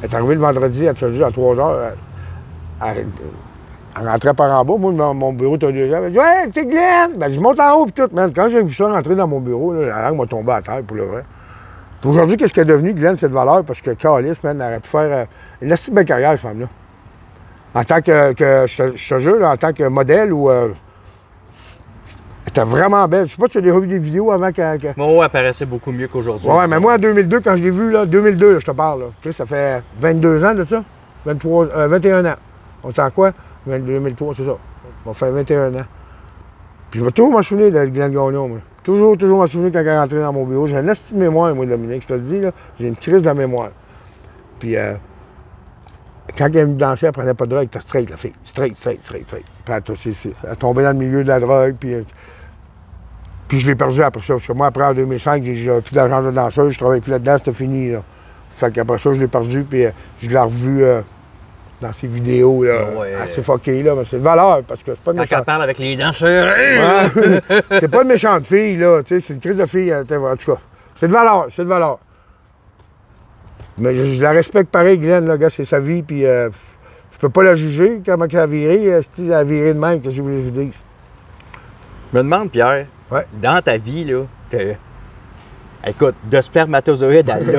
est arrivée le vendredi, elle se dit à 3 h. Elle rentrait par en bas. Moi, mon bureau était 2 heures. Elle dit ouais, c'est Guylaine! Ben, je monte en haut, puis tout. Man, quand j'ai vu ça rentrer dans mon bureau, là, la langue m'a tombé à terre, pour le vrai. Puis aujourd'hui, qu'est-ce qu'elle est devenue, Guylaine, cette valeur? Parce que Calice, man, elle aurait pu faire une assez belle carrière, cette femme-là. En tant que je te jure, là, en tant que modèle ou. Elle était vraiment belle. Je sais pas si tu as déjà vu des vidéos avant que. Moi, elle paraissait beaucoup mieux qu'aujourd'hui. Ouais, mais moi en 2002, quand je l'ai vue, là, 2002, là, je te parle, là. Tu sais, ça fait 22 ans de ça. 21 ans. On est en quoi? 2003, c'est ça. On fait 21 ans. Puis je vais toujours m'en souvenir de Glenn Gagnon, moi. Toujours m'en souvenir quand elle est rentrée dans mon bureau. J'ai une estime de mémoire, moi, Dominique, je te le dis, là. J'ai une crise de la mémoire. Puis quand elle me dansait, elle prenait pas de drogue, elle était straight, la fille. Straight. Puis elle tombait dans le milieu de la drogue, puis je l'ai perdu après ça. Parce que moi, après, en 2005, j'ai plus d'argent de danseuse, je travaillais plus là-dedans, c'était fini, là. Fait qu'après ça, je l'ai perdu, puis je l'ai revu dans ses vidéos, là, assez fuckées, là. Mais c'est de valeur, parce que c'est pas une méchante... Quand elle parle avec les danseurs... Ouais. C'est pas une méchante fille, là, tu sais, c'est une crise de fille, en tout cas. C'est de valeur. Mais je la respecte pareil, Glenn, là, gars, c'est sa vie, puis je peux pas la juger, comment elle a viré, elle a viré de même, qu'est-ce que je voulais vous dire? Je me demande, Pierre, dans ta vie, là, écoute, de spermatozoïde à là.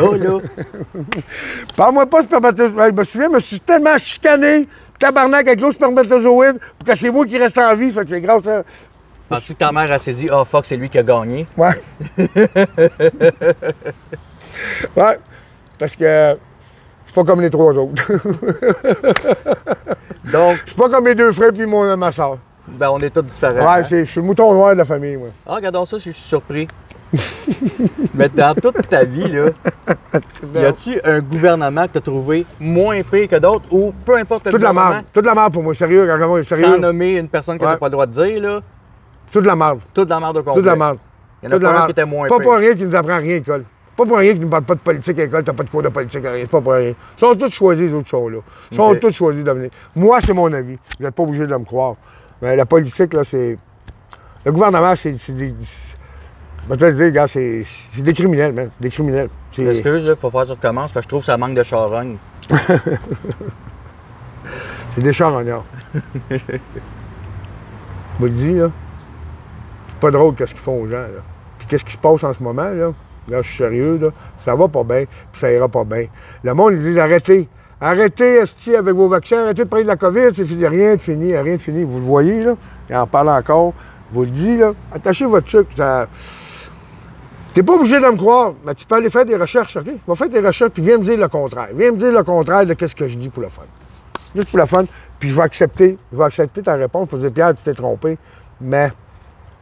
Parle-moi pas de spermatozoïde. Je me souviens, je me suis tellement chicané, tabarnak, avec l'autre spermatozoïde, pour que c'est moi qui reste en vie. Fait que c'est grâce à. Penses-tu que ta mère, elle s'est dit, oh fuck, c'est lui qui a gagné? Ouais. Ouais. Parce que je suis pas comme les trois autres. Donc. Je suis pas comme mes deux frères puis ma soeur. Ben, on est tous différents. Ouais, je suis le mouton noir de la famille, moi. Ah, regardons ça, je suis surpris. Mais dans toute ta vie, là, y a-tu un gouvernement que tu as trouvé moins pire que d'autres ou peu importe le gouvernement? Toute la merde pour moi, sérieux, sérieux. Sans nommer une personne que tu n'as pas le droit de dire, là. Toute la merde. Toute la merde au complet. Toute la merde. Il y en a pas un qui était moins pire. Pas pour rien qui nous apprend rien à l'école. Pas pour rien qu'ils ne parlent pas de politique à l'école, t'as pas de cours de politique, rien. C'est pas pour rien. Ils sont tous choisis, les autres sont là. Ils sont tous choisis, Dominique. Moi, c'est mon avis. Vous n'êtes pas obligé de me croire. Mais la politique, là, c'est. Le gouvernement, c'est des. Je vais te le dire, gars, c'est des criminels, man. Des criminels. Excuse, là, il faut faire que tu recommences, parce que je trouve que ça manque de charogne. C'est des charognards. Je vous le dis, là. C'est pas drôle qu'est-ce qu'ils font aux gens, là. Puis qu'est-ce qui se passe en ce moment, là. Là, je suis sérieux, là. Ça va pas bien, puis ça ira pas bien. Le monde, ils disent arrêtez. Arrêtez, esti, avec vos vaccins, arrêtez de parler de la COVID, c'est fini, rien de fini. Vous le voyez, là. Il en parle encore. Je vous le dis, là. Attachez votre truc. Ça... T'es pas obligé de me croire, mais tu peux aller faire des recherches, OK? Va faire des recherches, puis viens me dire le contraire. Viens me dire le contraire de ce que je dis pour le fun. Juste pour le fun, puis je vais accepter ta réponse pour dire, Pierre, tu t'es trompé. Mais,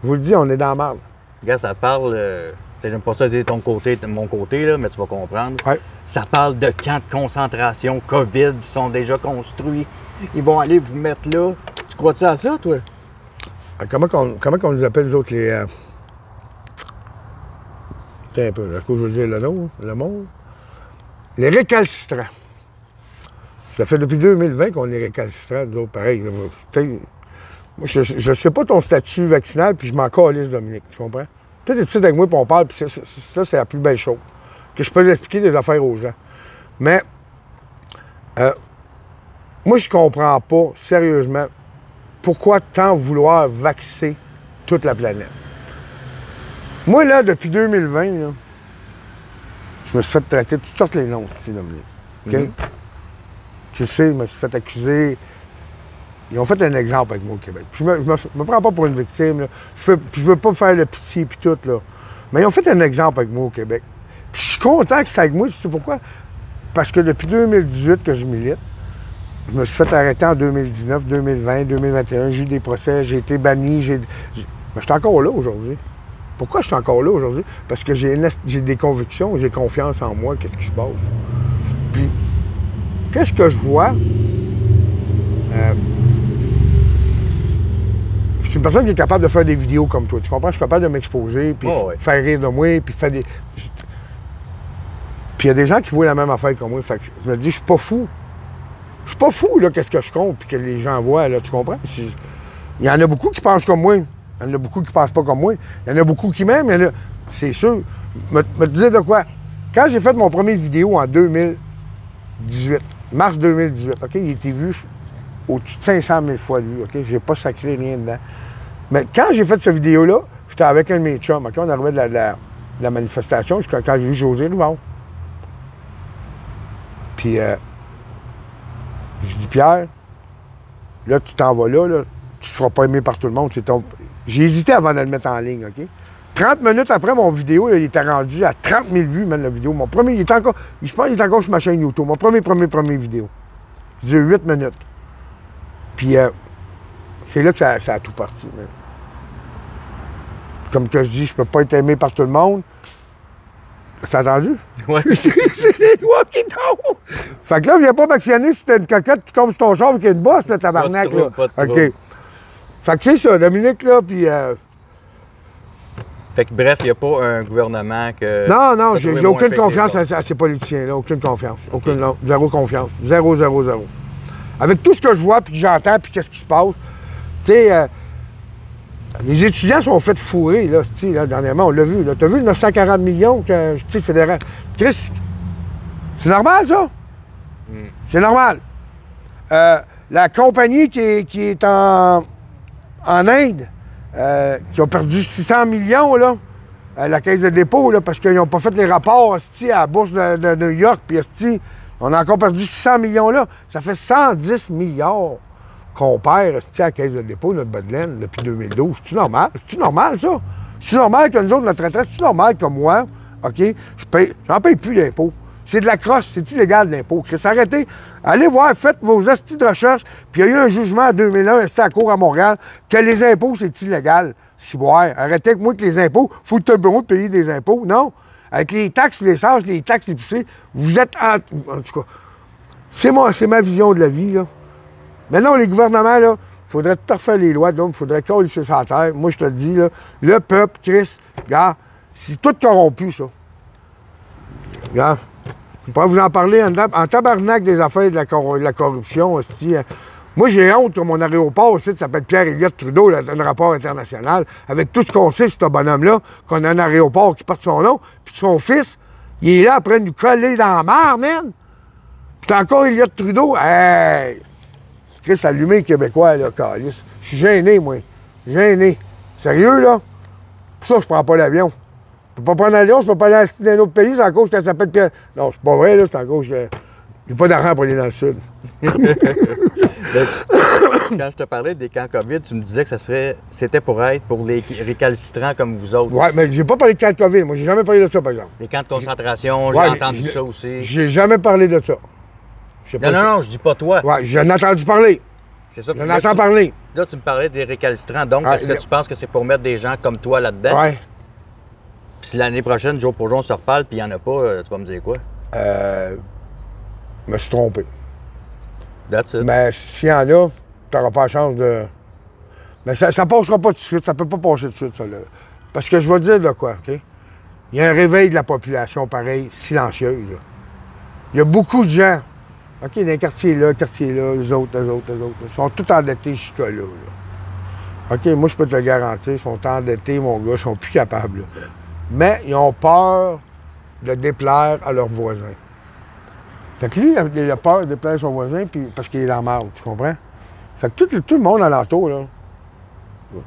je vous le dis, on est dans la merde. Regarde, ça parle... J'aime pas ça dire ton côté, mon côté, là, mais tu vas comprendre. Ouais. Ça parle de camps de concentration COVID qui sont déjà construits. Ils vont aller vous mettre là. Tu crois-tu à ça, toi? Comment qu'on nous appelle, nous autres, les... Tiens un peu, est-ce que je veux dire le monde? Les récalcitrants. Ça fait depuis 2020 qu'on est récalcitrants, nous autres, pareil. Moi, je sais pas ton statut vaccinal, puis je m'en calisse, Dominique, tu comprends? Toi, tu es avec moi, puis on parle, puis ça, c'est la plus belle chose. Que je peux expliquer des affaires aux gens. Mais, moi, je comprends pas, sérieusement, pourquoi tant vouloir vacciner toute la planète. Moi, là, depuis 2020, là, je me suis fait traiter de toutes sortes les noms, ici, Dominique. OK? Tu sais, je me suis fait accuser. Ils ont fait un exemple avec moi au Québec. Puis je me prends pas pour une victime, là. Je veux pas faire le pitié puis tout, là. Mais ils ont fait un exemple avec moi au Québec. Puis je suis content que c'est avec moi, tu sais pourquoi? Parce que depuis 2018 que je milite, je me suis fait arrêter en 2019, 2020, 2021, j'ai eu des procès, j'ai été banni, mais je suis encore là aujourd'hui. Pourquoi je suis encore là aujourd'hui? Parce que j'ai des convictions, j'ai confiance en moi, qu'est-ce qui se passe. Puis, qu'est-ce que je vois? Je suis une personne qui est capable de faire des vidéos comme toi, tu comprends? Je suis capable de m'exposer, puis faire rire de moi, puis faire des... Puis il y a des gens qui voient la même affaire que moi, fait que je me dis, je suis pas fou. Je suis pas fou, là, qu'est-ce que je compte, puis que les gens voient, là, tu comprends? Il y en a beaucoup qui pensent comme moi. Il y en a beaucoup qui pensent pas comme moi. Il y en a beaucoup qui m'aiment. C'est sûr. Me disais de quoi? Quand j'ai fait mon premier vidéo en 2018, mars 2018, OK, il a été vu au-dessus de 500 000 fois vu, OK? J'ai pas sacré rien dedans. Mais quand j'ai fait cette vidéo-là, j'étais avec un de mes chums, OK? On arrivait de la manifestation, quand j'ai vu José Rivard. Puis, je dis, Pierre, Là, tu t'en vas là, tu te feras pas aimer par tout le monde. J'ai hésité avant de le mettre en ligne, OK? 30 minutes après, mon vidéo, là, il était rendu à 30 000 vues, même, la vidéo. Mon premier, il est encore, je pense qu'il est encore sur ma chaîne YouTube. Mon premier vidéo. Il dure 8 minutes. Puis, c'est là que ça a tout parti, man. Comme que je dis, je peux pas être aimé par tout le monde. T'as entendu? Oui. C'est les lois qui tombent! Fait que là, viens pas m'actionner si t'as une cocotte qui tombe sur ton char et qu'il y a une bosse, là, tabarnak, là. Pas de trop. OK. Fait que c'est ça, Dominique, là, puis... Fait que bref, il n'y a pas un gouvernement que... Non, j'ai moins aucune pire que confiance les autres. à ces politiciens-là. Aucune confiance. Aucune, non, zéro confiance. Zéro. Avec tout ce que je vois, puis que j'entends, puis qu'est-ce qui se passe, tu sais, les étudiants sont faits fourrer, là, là, dernièrement, on l'a vu. T'as vu le 940 millions que, tu sais, fédéral. Chris, c'est normal, ça? C'est normal. La compagnie qui est en Inde, qui a perdu 600 millions, là, à la caisse de dépôt, là, parce qu'ils n'ont pas fait les rapports, à la bourse de New York, puis on a encore perdu 600 millions, là. Ça fait 110 milliards qu'on perd, à la caisse de dépôt, notre bas de laine, depuis 2012. C'est-tu normal? C'est-tu normal, ça? C'est-tu normal que nous autres, notre retraite, c'est-tu normal que moi, OK, j'en paye plus d'impôts? C'est de la crosse, c'est illégal l'impôt. Chris, arrêtez. Allez voir, faites vos astis de recherche. Puis il y a eu un jugement en 2001, à la Cour à Montréal, que les impôts, c'est illégal. Si boire. Arrêtez avec moi que les impôts, il faut que tu aies besoin de payer des impôts. Non. Avec les taxes, l'essence, les taxes épicées, vous êtes en tout cas, c'est ma vision de la vie, là. Maintenant, les gouvernements, là, il faudrait tout refaire les lois, donc il faudrait coller sur la terre. Moi, je te le dis, là, le peuple, Chris, regarde, c'est tout corrompu, ça. Regarde. Je pourrais vous en parler en tabarnak des affaires de la corruption. Aussi. Moi, j'ai honte que mon aéroport aussi, ça s'appelle Pierre-Éliott Trudeau, là, dans un rapport international, avec tout ce qu'on sait sur ce bonhomme-là, qu'on a un aéroport qui porte son nom, puis que son fils, il est là après nous coller dans la mer, man. Puis c'est encore Éliott Trudeau. Hey! Chris, allumé les Québécois, là, calice. Je suis gêné, moi. Gêné. Sérieux, là? Pour ça, je prends pas l'avion. Je peux pas prendre l'avion, je peux pas aller dans un autre pays, c'est à cause que ça s'appelle Pierre. Non, c'est pas vrai, là, c'est à cause que j'ai pas d'argent pour aller dans le sud. Quand je te parlais des camps COVID, tu me disais que c'était pour être pour les récalcitrants comme vous autres. Ouais, mais j'ai pas parlé de camps de COVID. Moi, j'ai jamais parlé de ça, par exemple. Les camps de concentration, j'ai entendu ça aussi. J'ai jamais parlé de ça. Non, je dis pas toi. Ouais, j'en ai entendu parler. C'est ça. J'en entends parler. Là, tu me parlais des récalcitrants. Donc, est-ce que tu penses que c'est pour mettre des gens comme toi là-dedans? Ouais. Puis si l'année prochaine, jour pour jour, on se reparle, puis il n'y en a pas, tu vas me dire quoi? Je me suis trompé. That's it. Mais s'il y en a, tu n'auras pas la chance de... Mais ça ne passera pas tout de suite. Ça ne peut pas passer tout de suite, ça, là. Parce que je vais te dire de quoi, OK? Il y a un réveil de la population, pareil, silencieuse, là. Il y a beaucoup de gens, OK, dans les quartiers là, les autres, ils sont tous endettés jusqu'à là. OK, moi, je peux te le garantir, ils sont endettés, mon gars, ils sont plus capables, là. Mais ils ont peur de déplaire à leurs voisins. Fait que lui, il a peur de déplaire à son voisin parce qu'il est dans la marde, tu comprends? Fait que tout le monde alentour, là,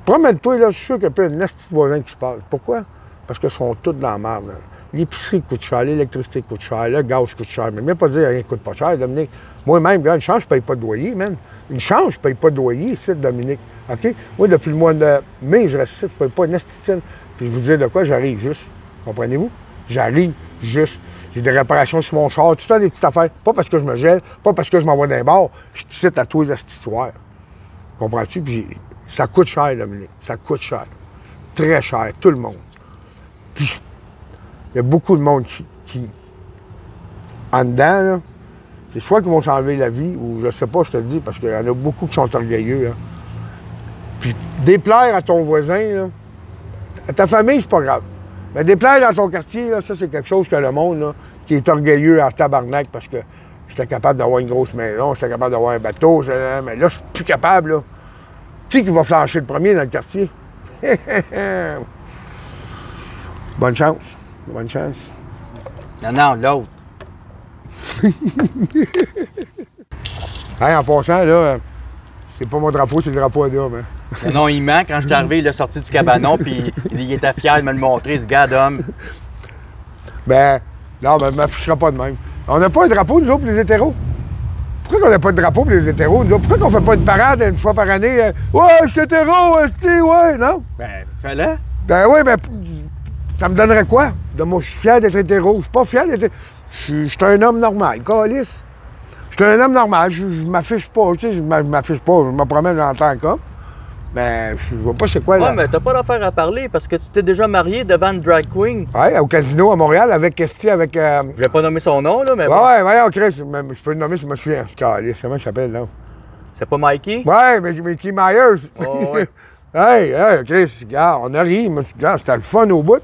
promène-toi, là, je suis sûr qu'il y a pas un esti de voisin qui se passe. Pourquoi? Parce qu'ils sont tous dans la marde, là. L'épicerie coûte cher, l'électricité coûte cher, le gaz coûte cher. Mais même pas dire rien coûte pas cher, Dominique. Moi-même, une chance, je paye pas de loyer, man. Une chance, je paye pas de loyer ici, Dominique. OK? Moi, depuis le mois de mai, je reste ici, je paye pas une esticine. Puis je vous dis de quoi, j'arrive juste. Comprenez-vous? J'arrive juste. J'ai des réparations sur mon char, tout ça, des petites affaires. Pas parce que je me gèle, pas parce que je m'envoie d'un bar. Je te cite à tous les histoires. Comprends-tu? Puis ça coûte cher, Dominique. Ça coûte cher. Très cher, tout le monde. Puis il y a beaucoup de monde qui en dedans, là, c'est soit qu'ils vont s'enlever la vie, ou je sais pas, je te dis, parce qu'il y en a beaucoup qui sont orgueilleux. Hein. Puis déplaire à ton voisin, là, à ta famille, c'est pas grave. Mais déplaire dans ton quartier, là, ça, c'est quelque chose que le monde, là, qui est orgueilleux en tabarnak, parce que j'étais capable d'avoir une grosse maison, j'étais capable d'avoir un bateau, mais là, je suis plus capable, là. Tu sais qui va flancher le premier dans le quartier? Bonne chance. Bonne chance. Non, l'autre. Hey, en passant, là, c'est pas mon drapeau, c'est le drapeau à d'homme. Hein. Non, il ment. Quand je suis arrivé, il est sorti du cabanon, puis il était fier de me le montrer, ce gars d'homme. Ben, non, ben, je m'afficherai pas de même. On n'a pas un drapeau, nous autres, les hétéros. pourquoi on n'a pas de drapeau pour les hétéros? Pourquoi qu'on fait pas une parade une fois par année? Ouais, je suis hétéro, ouais, non? Ben, fais-le. Ben oui, mais ça me donnerait quoi? Moi, je suis fier d'être hétéro. Je suis pas fier d'être... Je suis un homme normal, câlisse. Je suis un homme normal, je m'affiche pas, tu sais, je m'affiche pas, je me promène en tant qu'homme. Mais je vois pas c'est quoi là. Ouais, mais t'as pas d'affaire à parler parce que tu t'es déjà marié devant une drag queen. Ouais, au casino à Montréal avec Esti, avec. Je vais pas nommer son nom, là, mais. Ouais, ok, je peux le nommer, je me souviens. Câlisse, comment il s'appelle, là? C'est pas Mikey? Ouais, mais Mickey Myers. Oh, ouais. hey, Chris, regarde, on a ri, mais regarde, c'était le fun au bout.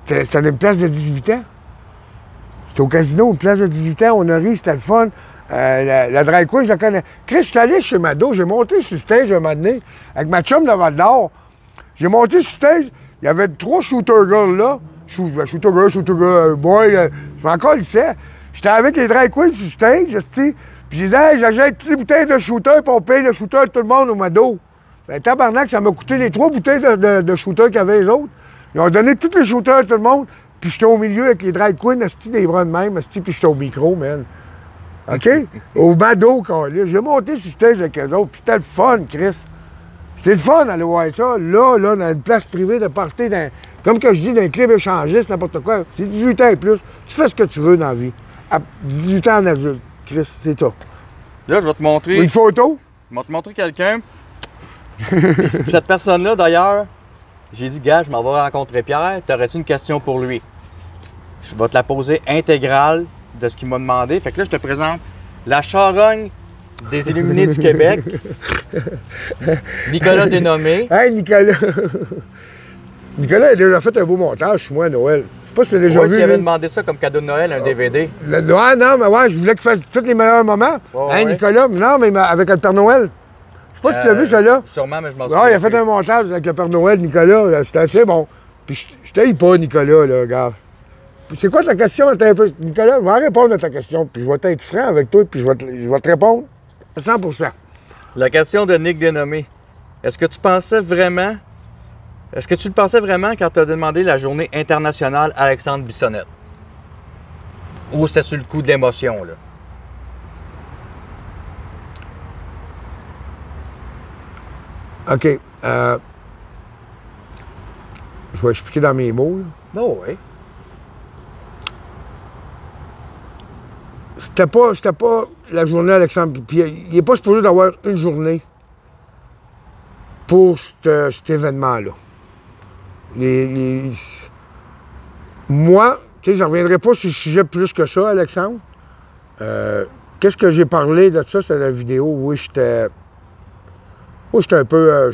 C'était une place de 18 ans. C'était au casino, une place de 18 ans, on a ri, c'était le fun. La drag queen, je la connais. Chris, je suis allé chez Mado, j'ai monté sur stage un moment donné, avec ma chum de Val-d'Or. J'ai monté sur stage, il y avait 3 shooter girls là. Shooter girl, boy, je m'en calissais. J'étais avec les drag queens sur stage, tu sais. Puis je disais, hey, j'achète toutes les bouteilles de shooter, puis on paye le shooter de tout le monde au Mado. Ben, tabarnak, ça m'a coûté les 3 bouteilles de shooter qu'il y avait les autres. Ils ont donné tous les shooters à tout le monde, puis j'étais au milieu avec les drag queens, asti, des bras de même, asti, puis j'étais au micro, man. OK? Au Mado, j'ai monté sur stage avec eux autres, puis c'était le fun, Chris. C'était le fun d'aller voir ça, là, dans une place privée, de partir dans, comme que je dis, dans un club échangiste, n'importe quoi. C'est 18 ans et plus. Tu fais ce que tu veux dans la vie. À 18 ans en adulte, Chris, c'est ça. Là, je vais te montrer. Une photo? Je vais te montrer quelqu'un. Cette personne-là, d'ailleurs, j'ai dit, gars, je m'en vais rencontrer Pierre. T'aurais-tu une question pour lui? Je vais te la poser intégrale de ce qu'il m'a demandé. Fait que là, je te présente la charogne des Illuminés du Québec. Nicolas Dénommé. Hey, Nicolas! Nicolas a déjà fait un beau montage sur moi à Noël. Je sais pas si tu l'as déjà vu. Il avait demandé ça comme cadeau de Noël, un DVD. Ouais, non, mais ouais, je voulais qu'il fasse tous les meilleurs moments. Ouais, Nicolas, non, mais avec le Père Noël. Je sais pas si tu l'as vu, ça là. Sûrement, mais je m'en souviens. Ouais, il a fait un montage avec le Père Noël, Nicolas. C'était assez bon. Puis je t'aille pas, Nicolas, là, gars. C'est quoi ta question? Nicolas, je vais répondre à ta question, puis je vais être franc avec toi, puis je vais te répondre à 100%. La question de Nick Dénommé. Est-ce que tu le pensais vraiment quand tu as demandé la journée internationale Alexandre Bissonnette? Ou c'était sur le coup de l'émotion, là? OK. Je vais expliquer dans mes mots, là. Oh, oui. C'était pas la journée Alexandre. Puis il n'est pas supposé d'avoir une journée pour cet événement-là. Moi, tu sais, je ne reviendrai pas sur le sujet plus que ça, Alexandre. Qu'est-ce que j'ai parlé de ça, c'est la vidéo. Oui, j'étais un peu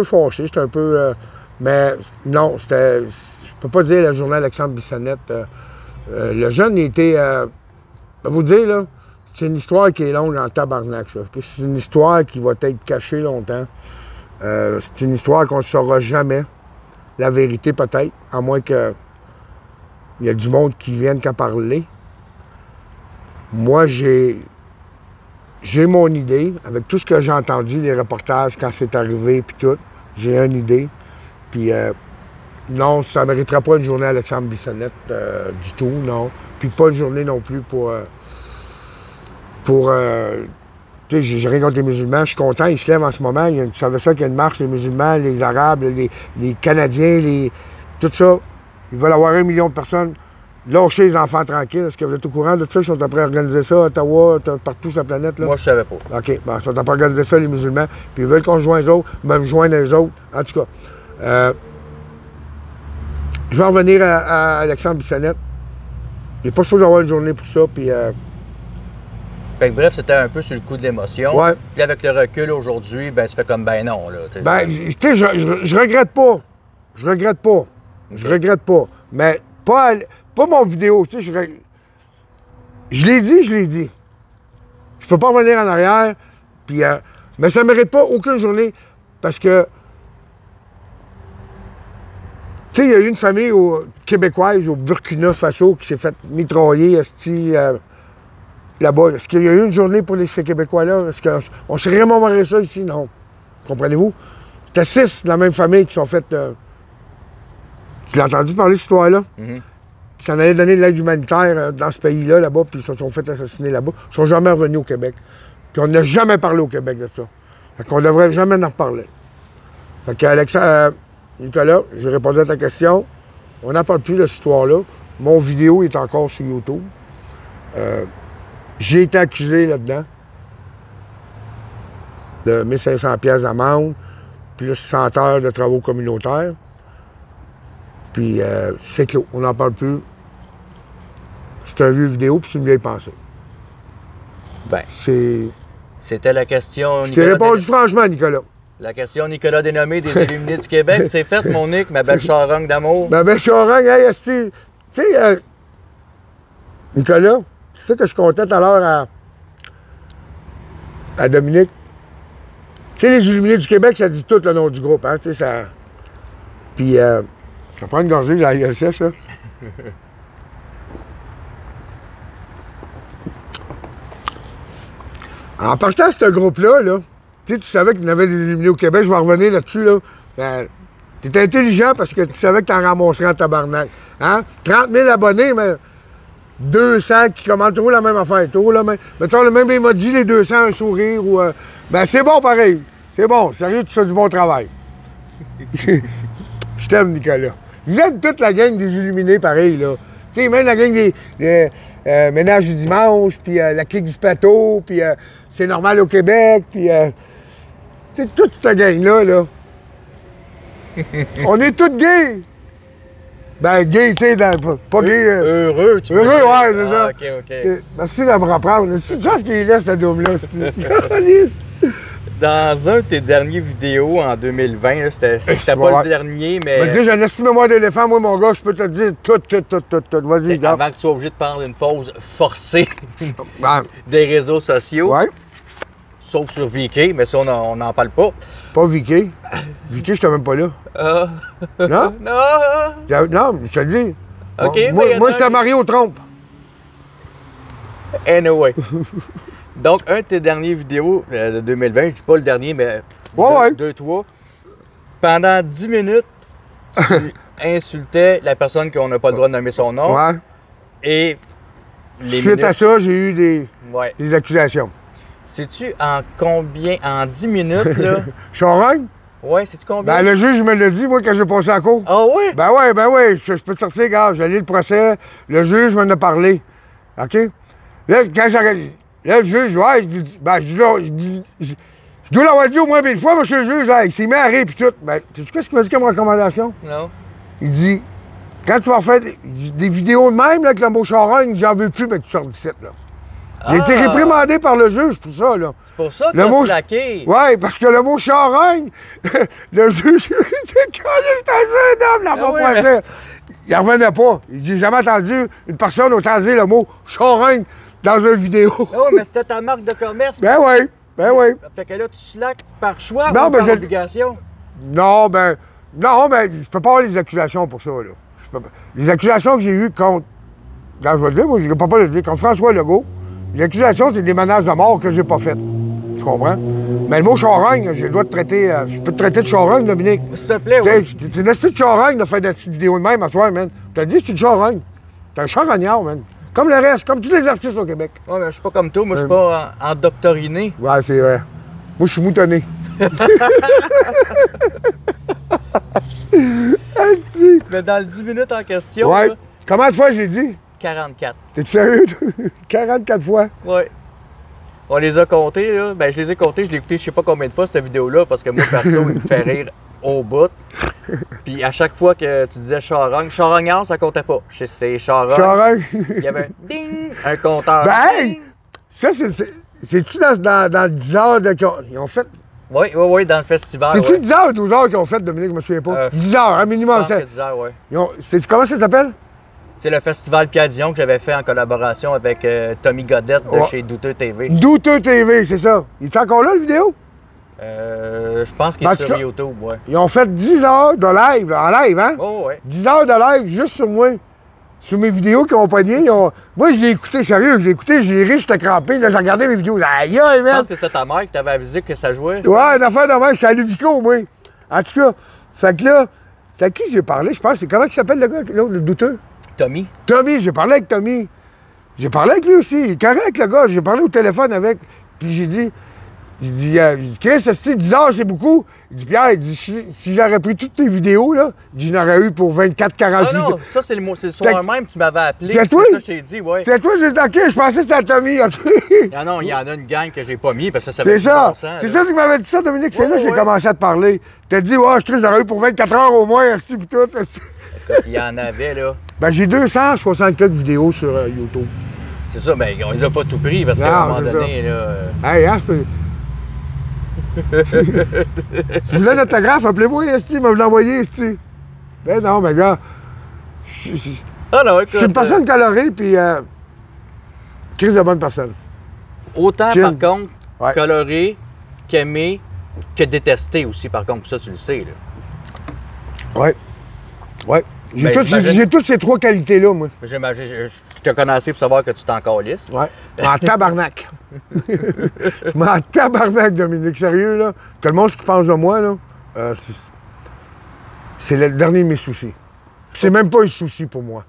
fâché, j'étais un peu. Mais non, c'était. Je peux pas dire la journée Alexandre Bissonnette. Le jeune était. Je vais vous dire, là, c'est une histoire qui est longue en tabarnak, ça. C'est une histoire qui va être cachée longtemps. C'est une histoire qu'on ne saura jamais. La vérité, peut-être, à moins qu'il y ait du monde qui vienne qu'à parler. Moi, j'ai mon idée, avec tout ce que j'ai entendu, les reportages, quand c'est arrivé, puis tout. J'ai une idée. Puis, non, ça ne méritera pas une journée Alexandre Bissonnette du tout, non. Puis pas une journée non plus pour tu sais, j'ai rien contre les musulmans, je suis content, ils se lèvent en ce moment. Tu savais ça qu'il y a une marche, les musulmans, les Arabes, les Canadiens, tout ça. Ils veulent avoir 1 million de personnes. Lâcher les enfants tranquilles. Est-ce que vous êtes au courant de ça? Ils sont prêts à organiser ça à Ottawa, partout sur la planète? Là? Moi, je savais pas. OK. Bon, ils sont prêts à organiser ça, les musulmans. Puis ils veulent qu'on se joigne eux autres, même joindre eux autres. En tout cas, je vais en revenir à Alexandre Bissonnette. J'ai pas supposé avoir une journée pour ça, puis... Fait que bref, c'était un peu sur le coup de l'émotion. Ouais. Puis avec le recul aujourd'hui, ben tu fais comme ben non, là. Ben, tu sais, je regrette pas. Je regrette pas. Okay. Je regrette pas. Mais pas mon vidéo, tu sais, je l'ai dit. Je peux pas revenir en arrière, puis... mais ça mérite pas aucune journée, parce que... Tu sais, il y a eu une famille québécoise au Burkina Faso qui s'est fait mitrailler là-bas. Est-ce qu'il y a eu une journée pour ces Québécois-là? Est-ce qu'on s'est vraiment marré ça ici? Non. Comprenez-vous? C'était 6 de la même famille qui sont fait... Tu l'as entendu parler de cette histoire-là? Mm-hmm. qui s'en allaient donner de l'aide humanitaire dans ce pays-là, là-bas, puis ils se sont fait assassiner là-bas. Ils sont jamais revenus au Québec. Puis on n'a jamais parlé au Québec de ça. Fait qu'on devrait jamais en reparler. Fait qu'Alexandre, Nicolas, j'ai répondu à ta question. On n'en parle plus de cette histoire-là. Mon vidéo est encore sur YouTube. J'ai été accusé là-dedans de 1500 pièces d'amende, plus 100 heures de travaux communautaires. Puis c'est clos, on n'en parle plus. C'est un vieux vidéo, puis c'est une vieille pensée. Ben, c'est... C'était la question... Je t'ai répondu franchement, Nicolas. La question Nicolas Dénommé des Illuminés du Québec, c'est faite, mon Nick, ma belle charogne d'amour. Ma belle charogne, hey, tu sais, Nicolas, tu sais que je comptais tout à l'heure à Dominique. Tu sais, les Illuminés du Québec, ça dit tout le nom du groupe, hein, tu sais, ça... Puis, ça prend une gorgée, j'ai la gueule sèche, là. En partant de ce groupe-là, là, tu savais qu'il y en avait des Illuminés au Québec, je vais revenir là-dessus, là. Ben, t'es intelligent parce que tu savais que t'en ramasserais en tabarnak. Hein? 30 000 abonnés, mais 200 qui commentent toujours la même affaire. Toujours la même... Mettons le même emoji, les 200, un sourire ou... Ben, c'est bon pareil. C'est bon. Sérieux, tu fais du bon travail. Je t'aime, Nicolas. Vous êtes toute la gang des Illuminés, pareil, là. Tu sais, même la gang des Ménages du dimanche, puis la clique du plateau, puis c'est normal au Québec, puis... tu sais, toute cette gang-là, là. On est tous gays. Ben, gay, tu sais, pas gay. Heureux, tu Heureux, veux dire. ouais, c'est ça. OK, OK. Merci de me reprendre. C'est une chance qu'il est là, cette dôme-là. Dans un de tes derniers vidéos en 2020, là, c'était pas le dernier, mais... Tu sais, j'ai un estime mémoire d'éléphant, moi, mon gars, je peux te dire tout. Vas-y, gars. Avant que tu sois obligé de prendre une pause forcée Ben, des réseaux sociaux. ouais. Sauf sur VK, mais ça, on n'en parle pas. Pas Vicky. Vicky, je même pas là. Non? Non! Non, je te le dis. OK, Moi, j'étais marié aux trompes. Anyway. Donc, un de tes derniers vidéos de 2020, je dis pas le dernier, mais Ouais. 2-3, pendant 10 minutes, tu insultais la personne qu'on n'a pas le droit de nommer son nom. Ouais. Et les Suite à ça, j'ai eu Ouais. des accusations. Sais-tu en combien, en 10 minutes, là? Charogne? Ouais, sais-tu combien? Ben, le juge me l'a dit, moi, quand j'ai passé à cour. Ah oui? Ben ouais, je peux te sortir, gars. J'ai lu le procès, le juge m'en a parlé. OK? Là, quand j'arrive, là, le juge, ouais, je dois l'avoir dit au moins 1000 fois, monsieur le juge, là, il s'est mis à rire pis tout. Ben, tu sais quoi ce qu'il m'a dit comme recommandation? Non. Il dit, quand tu vas faire des vidéos de même, là, avec le mot charogne, j'en veux plus, mais tu sors d'ici, là. J'ai été réprimandé par le juge pour ça, là. C'est pour ça que Le t'as mot- slacké. Oui, parce que le mot charogne, le juge, c'est quand j'étais un jeune homme, là, mon ouais. procès. Il en revenait pas. Il dit, j'ai jamais entendu une personne autant dire le mot charogne dans une vidéo. Ah oui, mais c'était ta marque de commerce. Ben oui, ben oui. Fait que là, tu slackes par choix Non, ou mais par je- obligation? Non, mais je peux pas avoir les accusations pour ça, là. Je peux pas. Les accusations que j'ai eues contre, quand je vais le dire, moi, je ne peux pas le dire, contre François Legault, les accusations, c'est des menaces de mort que j'ai pas faites. Tu comprends? Mais le mot charogne, j'ai le droit de traiter, je peux te traiter de charogne, Dominique. S'il te plaît, Tu oui. sais, c'est une astuce de charogne de faire des petites vidéos de même à soir, man. Je te dis, c'est une charogne. T'es un charognard, man. Comme le reste, comme tous les artistes au Québec. Ouais, mais je suis pas comme toi, moi je suis pas endoctoriné. Ouais, c'est vrai. Moi, je suis moutonné. Asti. Mais dans le 10 minutes en question, Ouais. là, Comment de fois j'ai dit? 44. T'es sérieux? 44 fois. Ouais. On les a comptés, là. Ben, je les ai comptés, je l'ai écouté je sais pas combien de fois, cette vidéo-là, parce que moi, perso, il me fait rire au bout. Puis à chaque fois que tu disais charogne, charognard, ça comptait pas. C'est charogne. Charogne. Il y avait un ding, un compteur. Ben, hey! Ça, c'est-tu dans 10 heures de... Ils ont fait... Oui, dans le festival. C'est-tu ouais. 10 heures ou 12 heures qu'ils ont fait, Dominique? Je me souviens pas. 10 heures, un Je minimum. pense que 10 heures, ouais. Comment ça s'appelle? C'est le festival Pierre Dion que j'avais fait en collaboration avec Tommy Godette de Ouais. chez Douteux TV. Douteux TV, c'est ça. Il est encore là, la vidéo? Je pense qu'il Ben, en est tout sur cas- YouTube, ouais. Ils ont fait 10 heures de live, en live, hein? Oh, ouais. 10 heures de live juste sur moi. Sur mes vidéos qu'ils ont pogné. Moi, je l'ai écouté, sérieux. Je l'ai écouté, j'ai ri, j'étais crampé. Là, j'ai regardé mes vidéos. Aïe, aïe, Je man! pense que c'est ta mère qui t'avait avisé que ça jouait. Ouais, une affaire de même, j'étais à Luvico, moi. En tout cas, fait que là, c'est à qui j'ai parlé? Je pense, c'est comment il s'appelle le gars, l'autre, le douteux? Tommy? Tommy, j'ai parlé avec Tommy. J'ai parlé avec lui aussi. Il est correct, le gars. J'ai parlé au téléphone avec. Puis j'ai dit, Chris, c'est 10 heures, c'est beaucoup. Il dit, Pierre, il dit, si j'aurais pris toutes tes vidéos, là, j'en aurais eu pour 24-48 Ah non, ça, c'est le soir même, tu m'avais appelé. C'est toi? Ça, je t'ai dit, ouais. C'est toi, j'ai dit, OK, je pensais que c'était à Tommy, OK. Ah non, il y en a une gang que j'ai pas mis parce que ça C'est ça. C'est C'est ça que tu m'avais dit ça, Dominique. C'est là que j'ai ouais. commencé à te parler. T'as dit, ouais, Chris, j'aurais eu pour 24 heures au moins, ainsi, puis tout. Écoute, il y en avait, là. Ben, j'ai 264 vidéos sur YouTube. C'est ça, mais on les a pas tout pris parce qu'à un moment donné, là. Hey, hein, je peux. Si vous voulez un autographe, appelez-moi, Esti, mais vous l'envoyez, Esti. Ben non, mais gars. Ah non, écoute. Je suis une personne colorée, puis. Chris de bonne personne. Autant, Chill. par contre, Ouais. coloré qu'aimé que détesté aussi, par contre. Ça, tu le sais, là. Ouais. Ouais. Ben, J'ai toutes ces trois qualités-là, moi. Je te connais assez pour savoir que tu t'en calisses. Ouais. En tabarnak. Je m'en tabarnak, Dominique. Sérieux, là. Que le monde qui pense de moi, là, c'est le dernier de mes soucis. C'est même pas un souci pour moi.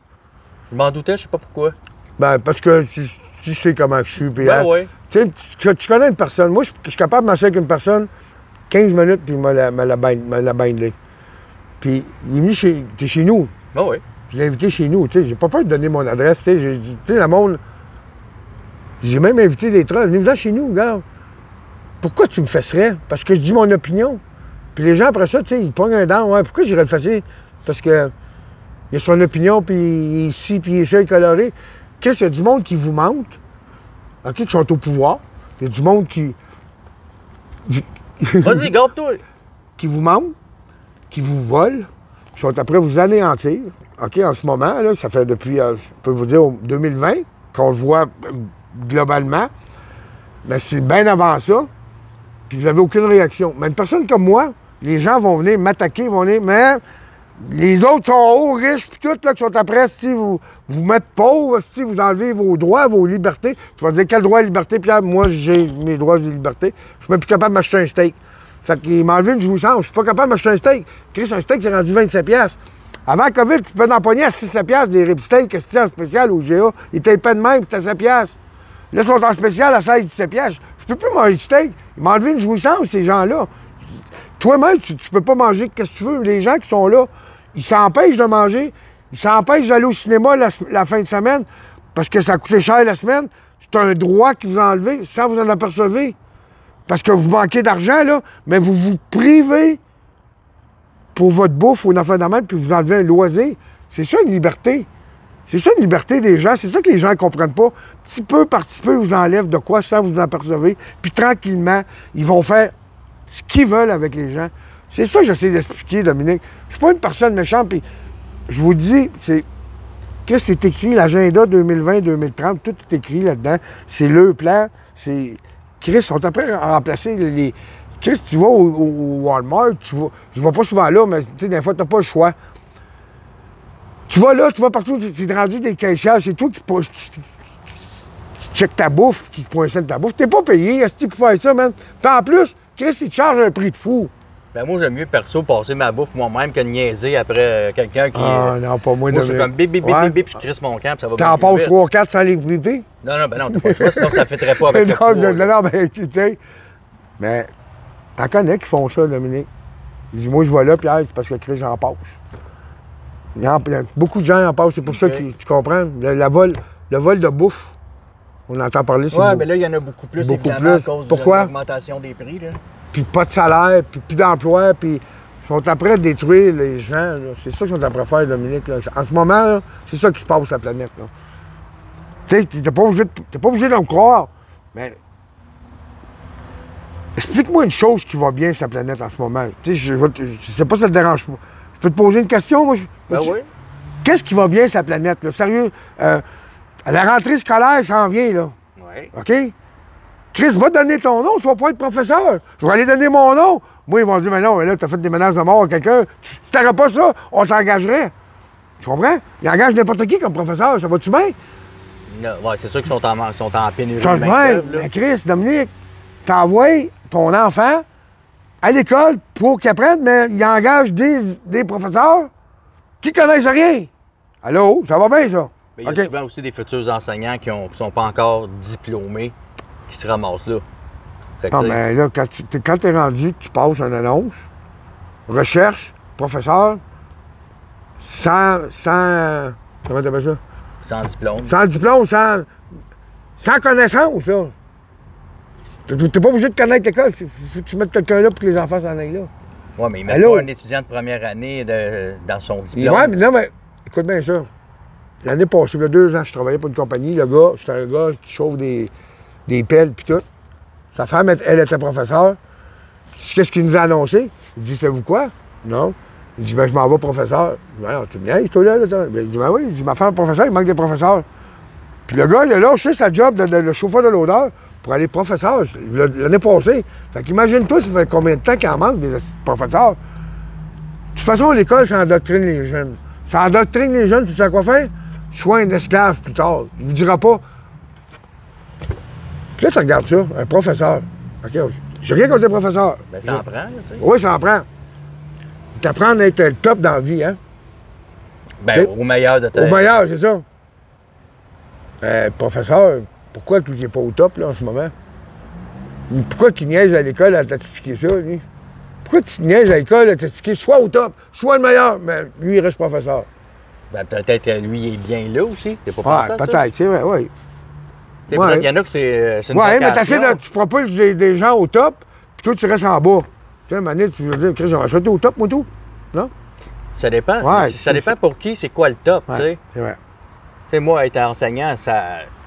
Je m'en doutais, je sais pas pourquoi. Ben, parce que tu sais comment je suis. Puis, Ben ouais. Tu sais, tu connais une personne. Moi, je suis capable de marcher avec une personne 15 minutes, puis il me la bindé. Puis, il est venu t'es chez nous. Ben ouais. Je l'ai invité chez nous. Tu sais, j'ai pas peur de donner mon adresse. Tu sais, j'ai dit, tu sais, le monde. J'ai même invité des trolls. Venez-vous-en chez nous, regarde. Pourquoi tu me fesserais? Parce que je dis mon opinion. Puis les gens, après ça, tu sais, ils pognent un dent. Ouais, pourquoi j'irais le fesser? Parce que il a son opinion, puis il est ici, puis il est ça, il est coloré. Qu'est-ce qu'il y a du monde qui vous mente, OK, qui sont au pouvoir. Il y a du monde qui. Vas-y, garde-toi. Qui vous mentent, qui vous volent, qui sont après vous anéantir. OK, en ce moment, là, ça fait depuis, je peux vous dire, 2020, qu'on le voit globalement. Mais c'est bien avant ça. Puis vous n'avez aucune réaction. Mais une personne comme moi, les gens vont venir m'attaquer, vont venir, mais les autres sont hauts, riches, puis tout, là, qui sont après, si vous mettre pauvres, si vous enlevez vos droits, vos libertés. Tu vas dire, quel droit et liberté, Pierre? Moi, j'ai mes droits et libertés. Je suis même plus capable de m'acheter un steak. Fait qu'il m'a enlevé une jouissance. Je suis pas capable de m'acheter un steak. Chris, un steak, c'est rendu 27$. Avant le COVID, tu peux empoigner à 600$ des rib steaks, c'était en spécial au GA. Ils étaient pas de même, c'était 7$. Là, ils sont en spécial à 16-17$. Je peux plus manger de steak. Ils m'ont enlevé une jouissance, ces gens-là. Toi-même, tu peux pas manger qu'est-ce que tu veux. Les gens qui sont là, ils s'empêchent de manger. Ils s'empêchent d'aller au cinéma la fin de semaine parce que ça a coûté cher la semaine. C'est un droit qu'ils vous ont enlevé sans vous en apercevoir. Parce que vous manquez d'argent, là, mais vous vous privez pour votre bouffe ou une affaire de même, puis vous enlevez un loisir. C'est ça une liberté. C'est ça une liberté des gens. C'est ça que les gens ne comprennent pas. Petit peu par petit peu, ils vous enlèvent de quoi sans vous en apercevoir. Puis tranquillement, ils vont faire ce qu'ils veulent avec les gens. C'est ça que j'essaie d'expliquer, Dominique. Je suis pas une personne méchante, puis je vous dis, qu'est-ce que c'est écrit, l'agenda 2020-2030, tout est écrit là-dedans. C'est le plan, c'est... Chris, ils sont après à remplacer les... Chris, tu vas au Walmart, je vais pas souvent là, mais tu sais, des fois, t'as pas le choix. Tu vas là, tu vas partout, c'est rendu des caissières, c'est toi qui check ta bouffe, qui poinçonne ta bouffe. T'es pas payé, est-ce pour faire ça, man? Puis en plus, Chris, il te charge un prix de fou. Ben moi, j'aime mieux perso passer ma bouffe moi-même que de niaiser après quelqu'un qui... Ah non, pas moi. Moi, je suis comme bip, bip, bip, Ouais. bip, bip, puis je crisse mon camp, puis ça va T'en bien plus passes vite. 3-4 sans les biper? Non, non, ben non, t'as pas le choix, sinon ça ne fêterait pas avec le non, poids, là. non, mais tu sais. Mais t'en connais qui font ça, Dominique. Il dit, moi, je vais là, Pierre, c'est parce que Chris, j'en passe. Beaucoup de gens en passent, c'est pour ça que tu comprends. Le vol de bouffe, on entend parler, c'est Ouais, mais là, il y en a beaucoup plus, Beaucoup évidemment, plus. à cause Pourquoi? de l'augmentation des prix, là. Puis pas de salaire, puis plus d'emploi, puis ils sont après à détruire les gens. là. C'est ça qu'ils sont après à faire, Dominique. Là. En ce moment, là, c'est ça qui se passe sur la planète. Là. Tu sais, t'es pas obligé de me croire, mais explique-moi une chose qui va bien sur la planète en ce moment. Tu sais, je sais pas si ça te dérange pas. Je peux te poser une question, moi? Ben oui. Qu'est-ce qui va bien sur la planète, là? Sérieux, à la rentrée scolaire, ça en vient, là. Oui. OK? Chris, va donner ton nom, tu vas pas être professeur. Je vais aller donner mon nom. Moi, ils vont dire, mais non, mais là, t'as fait des menaces de mort à quelqu'un. Si t'aurais pas ça, on t'engagerait. Tu comprends? Ils engagent n'importe qui comme professeur, ça va-tu bien? Non, ouais, c'est sûr qu'ils sont en pénurie Ça de va bien. main-d'œuvre, là. Mais Chris, Dominique, t'envoies ton enfant à l'école pour qu'il apprenne, mais il engage des professeurs qui connaissent rien. Allô, ça va bien, ça? Mais il y a souvent aussi des futurs enseignants qui ne sont pas encore diplômés qui se ramassent là. Non, mais là, quand tu es rendu, tu passes une annonce, recherche, professeur, sans comment tu appelles ça? Sans diplôme. Sans diplôme, sans connaissance, là. Tu n'es pas obligé de connaître l'école. Il faut que tu mettes quelqu'un là pour que les enfants s'en aillent là. Oui, mais il met pas un étudiant de première année dans son diplôme. Oui, mais non, mais écoute bien ça. L'année passée, il y a 2 ans, je travaillais pour une compagnie. Le gars, c'était un gars qui chauffe des pelles puis tout. Sa femme, elle était professeure. Qu'est-ce qu'il nous a annoncé? Il dit, savez-vous quoi? Non. Il dit, ben, je m'en vais professeur. Je dis, ben, tu me niaises, toi, là? Il dit, ben oui. Il dit, ma femme est professeur, il manque des professeurs. Puis le gars, il a lâché sa job de chauffeur de l'odeur pour aller professeur l'année passée. Fait qu'imagine-toi, ça fait combien de temps qu'il en manque des professeurs? De toute façon, l'école, ça endoctrine les jeunes. Ça endoctrine les jeunes, tu sais quoi faire? Sois un esclave plus tard. Il ne vous dira pas. Puis là, tu regardes ça, un professeur. OK, j'ai rien contre les professeurs. Ben, ça en prend, là, tu sais. Oui, ça en prend. T'apprends à être le top dans la vie, hein? Ben, au meilleur de ta vie. Au meilleur, c'est ça. Professeur, pourquoi il n'est pas au top, là, en ce moment? Pourquoi il niaise à l'école à t'expliquer ça, lui? Pourquoi tu niaises à l'école à t'expliquer soit au top, soit le meilleur, mais lui, il reste professeur? Ben, peut-être lui, il est bien là aussi. T'es pas Ouais, peut-être, c'est vrai, oui. Il y en a que c'est une ouais, mais tu proposes des gens au top, puis toi, tu restes en bas. Tu sais, à un moment donné, tu veux dire, Chris, j'aurais sauté au top, moi, tout. Non? Ça dépend. Ouais, ça dépend pour qui, c'est quoi le top, tu sais. C'est vrai. Tu sais, moi, être enseignant,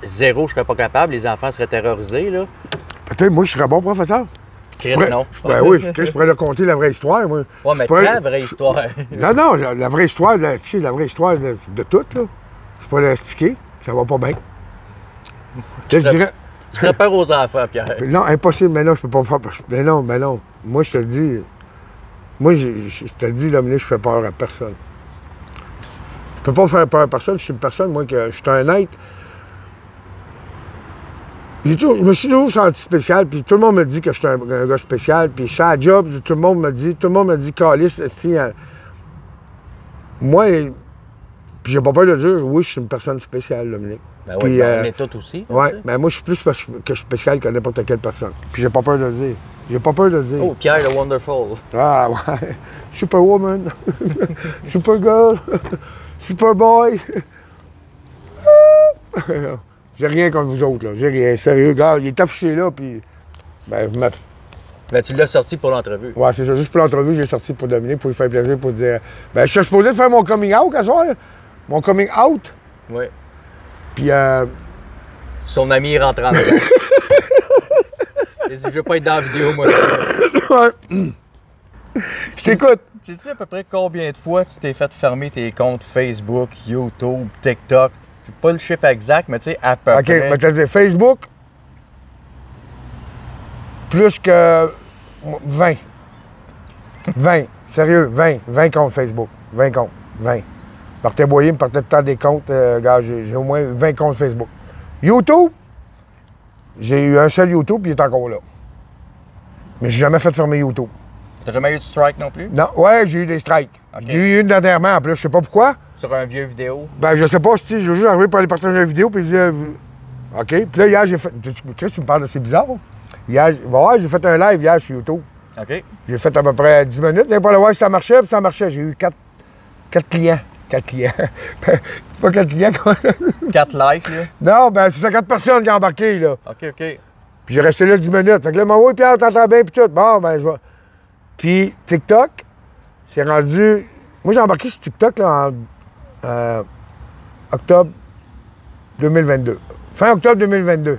zéro, je serais pas capable. Les enfants seraient terrorisés, là. Peut-être, moi, je serais bon professeur. Chris, non. Ben oui, je pourrais leur conter la vraie histoire, moi. Ouais, mais la vraie histoire. Non, la vraie histoire, la vraie histoire de tout, là. Je pourrais l'expliquer. Ça va pas bien. Tu ferais peur aux enfants, Pierre. Non, impossible, mais non, je peux pas faire. Mais non. Moi, je te le dis. Moi, je te le dis, Dominique, je fais peur à personne. Je peux pas faire peur à personne. Je suis une personne, moi, que je suis un être. Je me suis toujours senti spécial, puis tout le monde me dit que je suis un gars spécial, puis je suis à la job, tout le monde me dit, Calice, moi, puis j'ai pas peur de dire, oui, je suis une personne spéciale, Dominique. Ben oui, on est tous aussi. Oui, mais moi, je suis plus spécial que n'importe quelle personne. Puis j'ai pas peur de le dire. J'ai pas peur de le dire. Oh, Pierre le Wonderful. Ah, ouais. Superwoman. Supergirl. Superboy. J'ai rien contre vous autres, là. J'ai rien. Sérieux, gars, il est affiché là, puis. Ben, tu l'as sorti pour l'entrevue. Ouais, c'est ça. Juste pour l'entrevue, j'ai sorti pour Dominique, pour lui faire plaisir, pour dire. Ben, je suis supposé de faire mon coming out, à soir. Mon coming out. Oui. Puis, son ami rentre en dedans. Je veux pas être dans la vidéo, moi. Ouais. Je t'écoute. Sais-tu à peu près combien de fois tu t'es fait fermer tes comptes Facebook, YouTube, TikTok? Pas le chiffre exact, mais tu sais, à peu près. OK, mais tu as dit Facebook, plus que 20. 20. Sérieux, 20 comptes Facebook. 20 comptes. 20. Martin Boyer me partait tout le temps des comptes. Gars, j'ai au moins 20 comptes Facebook. YouTube, j'ai eu un seul YouTube, puis il est encore là. Mais j'ai jamais fait fermer YouTube. T'as jamais eu de strike non plus? Non, ouais, j'ai eu des strikes. Okay. J'ai eu une dernièrement en plus, je sais pas pourquoi. Sur un vieux vidéo? Ben, je sais pas si j'ai juste arrivé pour aller partager une vidéo, puis dire. OK. Puis là, hier, j'ai fait. Tu me parles de c'est bizarre. Hier, ouais, j'ai fait un live hier sur YouTube. OK. J'ai fait à peu près 10 minutes. J'ai pas le voir si ça marchait, puis ça marchait. J'ai eu 4 clients. 4 clients. Pas 4 clients, quoi. 4 likes, là? Non, ben, c'est 50 personnes qui ont embarqué, là. OK. Puis j'ai resté là 10 minutes. Fait que là, oui, Pierre, t'entends bien, puis tout. Bon, ben, je vais. Puis TikTok, c'est rendu. Moi, j'ai embarqué sur TikTok là, en octobre 2022. Fin octobre 2022.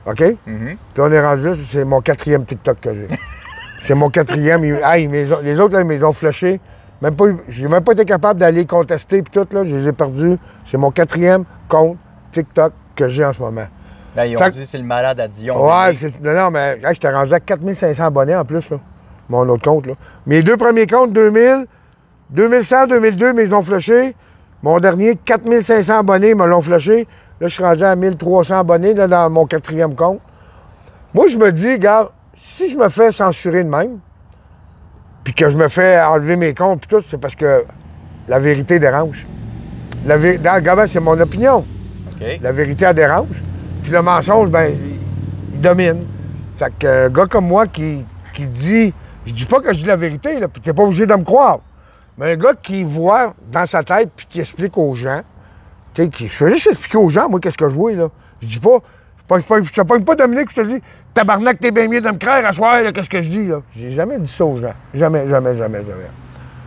OK? Mm-hmm. Puis on est rendu là, c'est mon 4e TikTok que j'ai. C'est mon 4e. Hey, les autres, là, ils m'ont flashé. J'ai même pas été capable d'aller contester, puis tout, là, je les ai perdus. C'est mon 4e compte TikTok que j'ai en ce moment. Là, ils ont dit c'est le malade à Dion. Ouais, non, mais hey, j'étais rendu à 4500 abonnés en plus, là. Mon autre compte, là. Mes 2 premiers comptes, 2000, 2100, 2002, mais ils ont flashé. Mon dernier, 4500 abonnés, ils me l'ont flashé. Là, je suis rendu à 1300 abonnés là, dans mon 4e compte. Moi, je me dis, regarde, si je me fais censurer de même, puis que je me fais enlever mes comptes, puis tout, c'est parce que la vérité dérange. Regarde, c'est mon opinion. OK. La vérité, elle dérange. Puis le mensonge, ben, il domine. Fait qu'un gars comme moi qui dit... Je dis pas que je dis la vérité, là, puis t'es pas obligé de me croire. Mais un gars qui voit dans sa tête puis qui explique aux gens, tu sais, je fais juste expliquer aux gens, moi, qu'est-ce que je vois, là. Je dis pas... Je te pogne pas Dominique, je te dis, tabarnak, t'es bien mieux de me croire à soir, là, qu'est-ce que je dis, là. J'ai jamais dit ça aux gens. Jamais, jamais, jamais, jamais.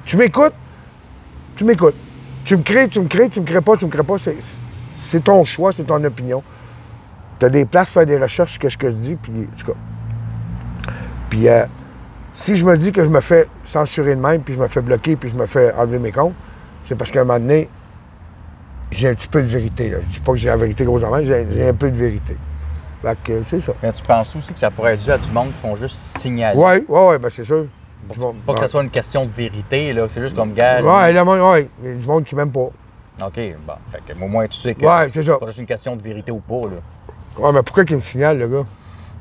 Tu m'écoutes, tu m'écoutes. Tu me crées, tu me crées, tu me crées pas, tu me crées pas. C'est ton choix, c'est ton opinion. Tu as des places pour faire des recherches sur ce que je dis, puis en tout cas. Puis si je me dis que je me fais censurer de même, puis je me fais bloquer, puis je me fais enlever mes comptes, c'est parce qu'à un moment donné, j'ai un petit peu de vérité. Là. Je dis pas que j'ai la vérité grossièrement, j'ai un peu de vérité. Fait que c'est ça. Mais tu penses aussi que ça pourrait être dû à du monde qui font juste signaler? Oui, ben c'est sûr. Pas que ce soit une question de vérité, là, c'est juste comme gars. Oui, le monde, ouais, il y a du monde qui m'aime pas. OK, bon. Fait que au moins tu sais que c'est ça. pas juste une question de vérité ou pas, là. Ouais, mais pourquoi qu'il me signale, le gars?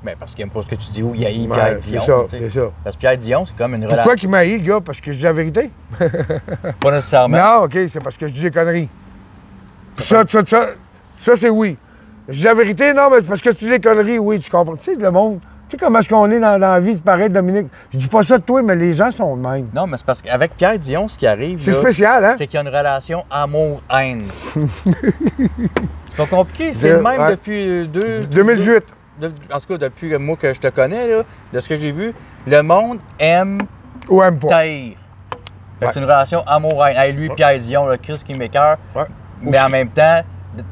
Ben parce qu'il aime pas ce que tu dis ou il haït Ouais, Pierre Dion. c'est ça, tu sais. c'est ça. Parce que Pierre Dion, c'est comme une relation. Pourquoi qu'il m'a haï, le gars? Parce que je dis la vérité? Pas nécessairement. Non, OK, c'est parce que je dis des conneries. Puis ça, c'est oui. Je dis la vérité, non, mais c'est parce que tu dis des conneries, oui, tu comprends. Tu sais, le monde, tu sais comment est-ce qu'on est dans la vie, c'est pareil, Dominique. Je dis pas ça de toi, mais les gens sont de même. Non, mais c'est parce qu'avec Pierre Dion, ce qui arrive, C'est là, spécial, hein? c'est qu'il y a une relation amour-haine. C'est pas compliqué, c'est le même Ouais. depuis 2018. En tout cas, depuis moi que je te connais, là, de ce que j'ai vu, le monde aime Ou aime pas. taire. Fait que c'est une relation amour-haine. Hey, lui, Pierre Dion, le Chris qui m'écoeure. Ouais. Mais en même temps,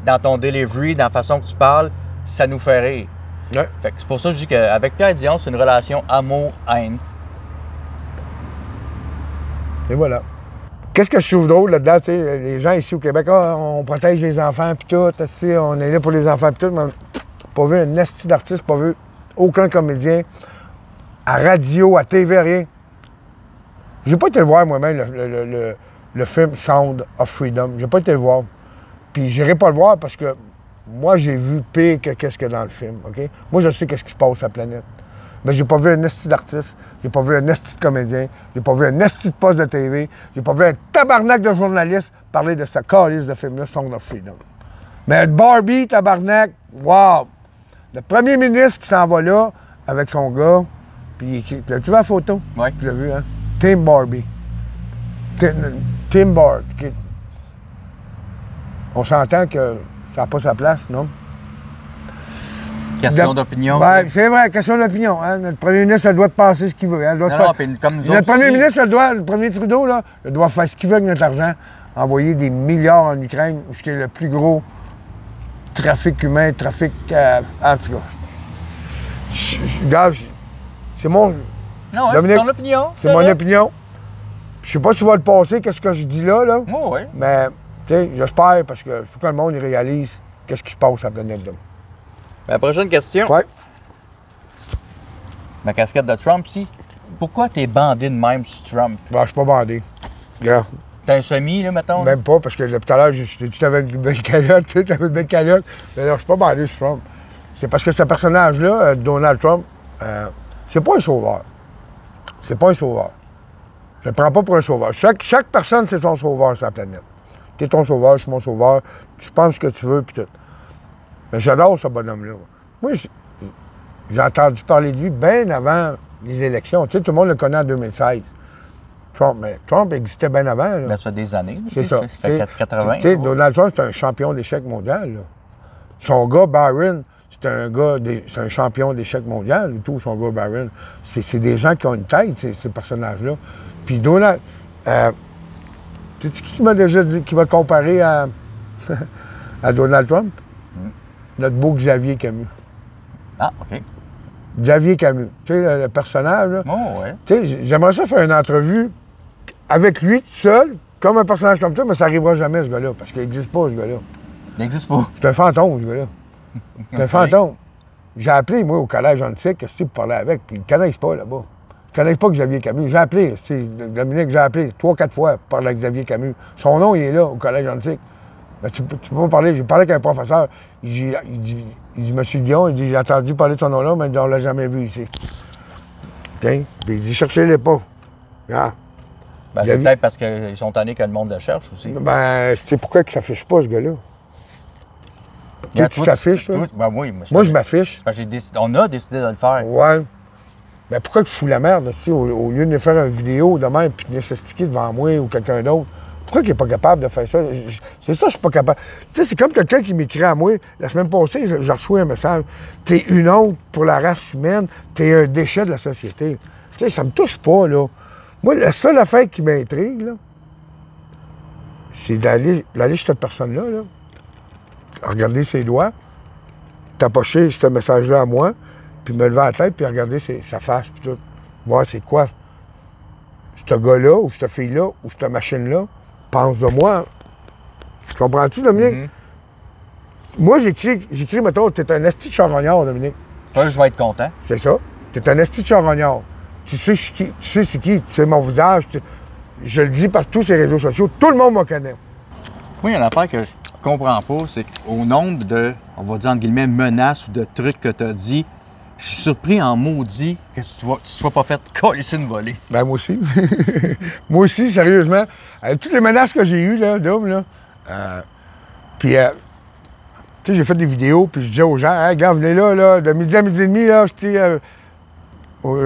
dans ton delivery, dans la façon que tu parles, ça nous fait rire. Ouais. Fait que c'est pour ça que je dis qu'avec Pierre Dion, c'est une relation amour-haine. Et voilà. Qu'est-ce que je trouve drôle là-dedans, tu sais, les gens ici au Québec, on protège les enfants puis tout, tu sais, on est là pour les enfants puis tout, mais pas vu un esti d'artiste, pas vu aucun comédien, à radio, à TV, rien. J'ai pas été le voir moi-même, le film Sound of Freedom. J'ai pas été le voir. Puis j'irai pas le voir parce que moi, j'ai vu pire que qu'est-ce qu'il y a dans le film, OK? Moi, je sais qu'est-ce qui se passe sur la planète. Mais j'ai pas vu un esti d'artiste, j'ai pas vu un esti de comédien, j'ai pas vu un esti de poste de TV, j'ai pas vu un tabarnak de journaliste parler de ce calice de film-là, Sound of Freedom. Mais Barbie, tabarnak, wow! Le premier ministre qui s'en va là, avec son gars, puis tu vu la photo? Oui. Tu l'as vu, hein? Tim Barbie. Tim Barbie. On s'entend que ça n'a pas sa place, non? Question d'opinion. Ben, c'est vrai, question d'opinion. Hein? Notre premier ministre, elle doit passer ce qu'il veut. Elle doit Non, faire... non, puis comme nous Notre autres premier aussi, ministre, le premier Trudeau, là, il doit faire ce qu'il veut avec notre argent. Envoyer des milliards en Ukraine, où c'est le plus gros trafic humain, trafic en tout cas. Regarde, c'est mon... Non, ouais, Dominique, c'est ton opinion. C'est mon opinion. Je sais pas si tu vas le passer, qu'est-ce que je dis là. Oh, oui. Mais, tu sais, j'espère, parce qu'il faut que le monde réalise qu'est-ce qui se passe sur la planète. Là. La prochaine question. Ouais. Ma casquette de Trump, si. Pourquoi t'es bandé de même sur Trump? Ben, je suis pas bandé. Regarde. T'as un semi, là, mettons? Même pas, parce que tout à l'heure, je t'ai dit que t'avais une belle calotte, tu sais, t'avais une belle calotte. Mais non, je suis pas bandé sur Trump. C'est parce que ce personnage-là, Donald Trump, c'est pas un sauveur. C'est pas un sauveur. Je le prends pas pour un sauveur. Chaque personne, c'est son sauveur sur la planète. T'es ton sauveur, je suis mon sauveur, tu penses ce que tu veux, puis tout. Mais j'adore ce bonhomme-là. Moi, j'ai entendu parler de lui bien avant les élections. Tu sais, tout le monde le connaît en 2016. Trump existait bien avant. Là. Ben, ça fait des années. C'est ça. Ça fait 80. Tu sais, Donald Trump, c'est un champion d'échecs mondial. Là. Son gars, Barron, c'est un champion d'échecs mondial, tout, son gars, Barron. C'est des gens qui ont une tête, ces personnages-là. Puis Donald... tu sais qui m'a déjà dit, qui m'a comparé à, à Donald Trump? Notre beau Xavier Camus. Ah, OK. Xavier Camus. Tu sais, le personnage, là. Oh, ouais. Tu sais, j'aimerais ça faire une entrevue avec lui tout seul, comme un personnage comme toi, mais ça n'arrivera jamais, ce gars-là, parce qu'il n'existe pas, ce gars-là. Il n'existe pas. C'est un fantôme, ce gars-là. C'est un fantôme. J'ai appelé, moi, au collège antique, qu'est-ce que c'est pour parler avec, puis ils ne connaissent pas, là-bas. Ils ne connaissent pas Xavier Camus. J'ai appelé, Dominique, j'ai appelé 3-4 fois pour parler avec Xavier Camus. Son nom, il est là, au collège antique. Ben, tu peux pas parler. J'ai parlé avec un professeur. Il dit Monsieur Dion, il dit, j'ai entendu parler de son nom-là, mais on ne l'a jamais vu ici. OK? Puis il dit, cherchez-les pas. Ah. Ben, c'est peut-être parce qu'ils sont tannés que le monde le cherche aussi. Ben, c'est pourquoi il ne s'affiche pas, ce gars-là. Ben, Tu t'affiches, toi? Ben oui. Moi, je m'affiche. On a décidé de le faire. Ouais. Ben, pourquoi tu fous la merde, là, au lieu de nous faire une vidéo de même puis de s'expliquer devant moi ou quelqu'un d'autre? Pourquoi il n'est pas capable de faire ça? C'est ça, je suis pas capable. Tu sais, c'est comme quelqu'un qui m'écrit à moi. La semaine passée, je reçois un message. T'es une honte pour la race humaine. T'es un déchet de la société. Tu sais, ça me touche pas, là. Moi, la seule affaire qui m'intrigue, là, c'est d'aller chez cette personne-là, là, regarder ses doigts, tapocher ce message-là à moi, puis me lever la tête, puis regarder sa face, puis tout. Voir c'est quoi. Ce gars-là, ou cette fille-là, ou cette machine-là, pense de moi. Tu comprends-tu, Dominique? Moi, j'écris, mettons, t'es un esti de charognard, Dominique. Ça, je vais être content. C'est ça. T'es un esti de charognard. Tu sais c'est qui, tu sais mon visage. Je le dis par tous ces réseaux sociaux. Tout le monde me connaît. Moi, il y a une affaire que je comprends pas, c'est qu'au nombre de, on va dire entre guillemets, menaces ou de trucs que tu as dit, je suis surpris en maudit que tu ne sois pas fait coller une volée. Ben, moi aussi. Moi aussi, sérieusement. Avec toutes les menaces que j'ai eues, là, d'hommes, là. Puis, tu sais, j'ai fait des vidéos, puis je disais aux gens, hey, gars, venez là, de midi à midi et demi, là, c'était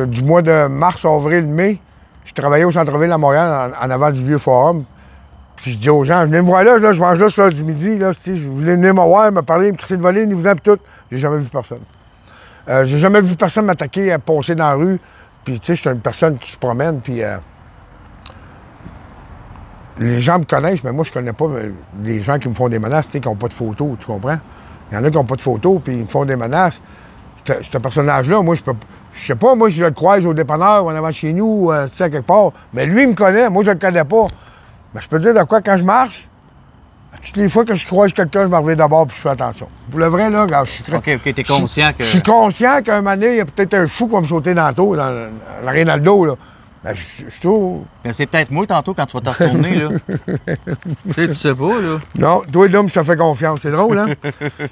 du mois de mars, avril, mai. Je travaillais au centre-ville à Montréal, en avant du vieux forum. Puis je dis aux gens, venez me voir là, je mange là sur l'heure du midi, là, si vous voulez venir me voir, me parler, me crisser de voler, venez-vous-en, puis tout. J'ai jamais vu personne. J'ai jamais vu personne m'attaquer, à passer dans la rue. Puis, tu sais, je suis une personne qui se promène, puis les gens me connaissent, mais moi, je connais pas les gens qui me font des menaces, tu sais, qui n'ont pas de photos, tu comprends? Il y en a qui n'ont pas de photos, puis ils me font des menaces. Ce personnage-là, moi, je sais pas, moi, je le croise au dépanneur ou en avant chez nous, tu sais, quelque part. Mais lui, il me connaît, moi, je le connais pas. Mais je peux te dire de quoi, quand je marche, toutes les fois que je croise quelqu'un, je me reviens d'abord puis je fais attention. Pour le vrai, là, regarde, je suis très... OK, t'es conscient que... Je suis conscient qu'un moment donné, il y a peut-être un fou qui va me sauter dans le dos, dans rien dans le dos, là. Ben, je trouve... Mais c'est peut-être moi, tantôt, quand tu vas te retourner, là. Tu sais pas, là. Non, toi, l'homme, je te fais confiance. C'est drôle, hein?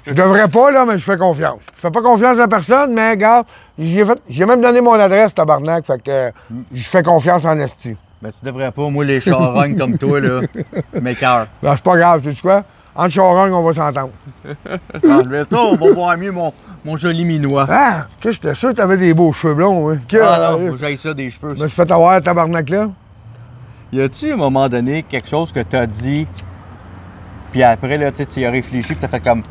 Je devrais pas, là, mais je fais confiance. Je fais pas confiance à personne, mais, regarde, j'ai même donné mon adresse, tabarnak, fait que je fais confiance en esti. Ben, tu devrais pas. Moi, les charognes comme toi, là, m'écœurent. Ben, c'est pas grave, tu sais quoi? Entre charognes, on va s'entendre. Enlevez ça, on va voir mieux mon joli minois. Ah! Que j'étais sûr que t'avais des beaux cheveux blonds, hein? Ah non, faut que j'aille ça, des cheveux. Je me suis fait avoir, tabarnak, là. Y a-tu, à un moment donné, quelque chose que t'as dit, puis après, là, tu y as réfléchi, puis t'as fait comme,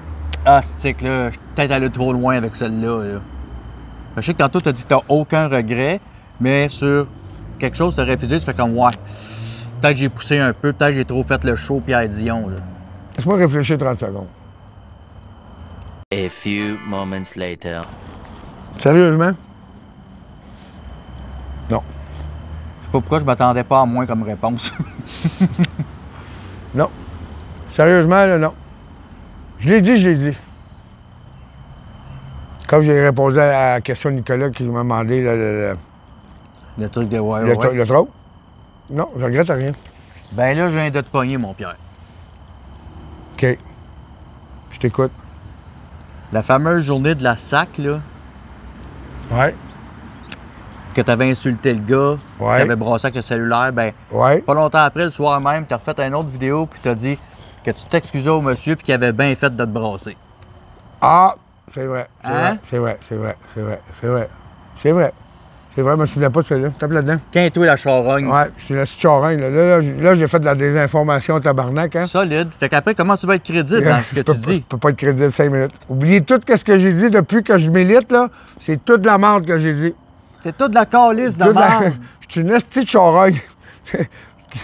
ah, stick, là, je suis peut-être allé trop loin avec celle-là, là. Je sais que tantôt, t'as dit que t'as aucun regret, mais sur quelque chose, t'aurais pu dire, tu fais comme, ouais, peut-être j'ai poussé un peu, peut-être j'ai trop fait le show Pierre Dion, là. Laisse-moi réfléchir 30 secondes. A few moments later. Sérieusement? Non. Je sais pas pourquoi je m'attendais pas à moins comme réponse. Non. Sérieusement, là, non. Je l'ai dit. Comme j'ai répondu à la question de Nicolas qui m'a demandé Le truc de ouais, le trop. Non, je regrette rien. Ben là, je viens de te pogner, mon Pierre. OK. Je t'écoute. La fameuse journée de la SAC, là, Ouais. que t'avais insulté le gars, Ouais. qui avait brassé avec le cellulaire, ben, Ouais. pas longtemps après, le soir même, t'as refait une autre vidéo, puis t'as dit que tu t'excusais au monsieur, puis qu'il avait bien fait de te brasser. Ah, c'est vrai. Hein? C'est vrai. Je me souviens pas de celui-là. Tape là-dedans. Quinte-toi la charogne. Ouais, c'est la charogne. Là, j'ai fait de la désinformation tabarnak, hein. Solide. Fait qu'après, comment tu vas être crédible dans ce que tu dis? Je peux pas être crédible 5 minutes. Oubliez tout ce que j'ai dit depuis que je milite, là. C'est toute la merde que j'ai dit. C'est toute la calice de Toute la- merde. Je suis une esti de charogne.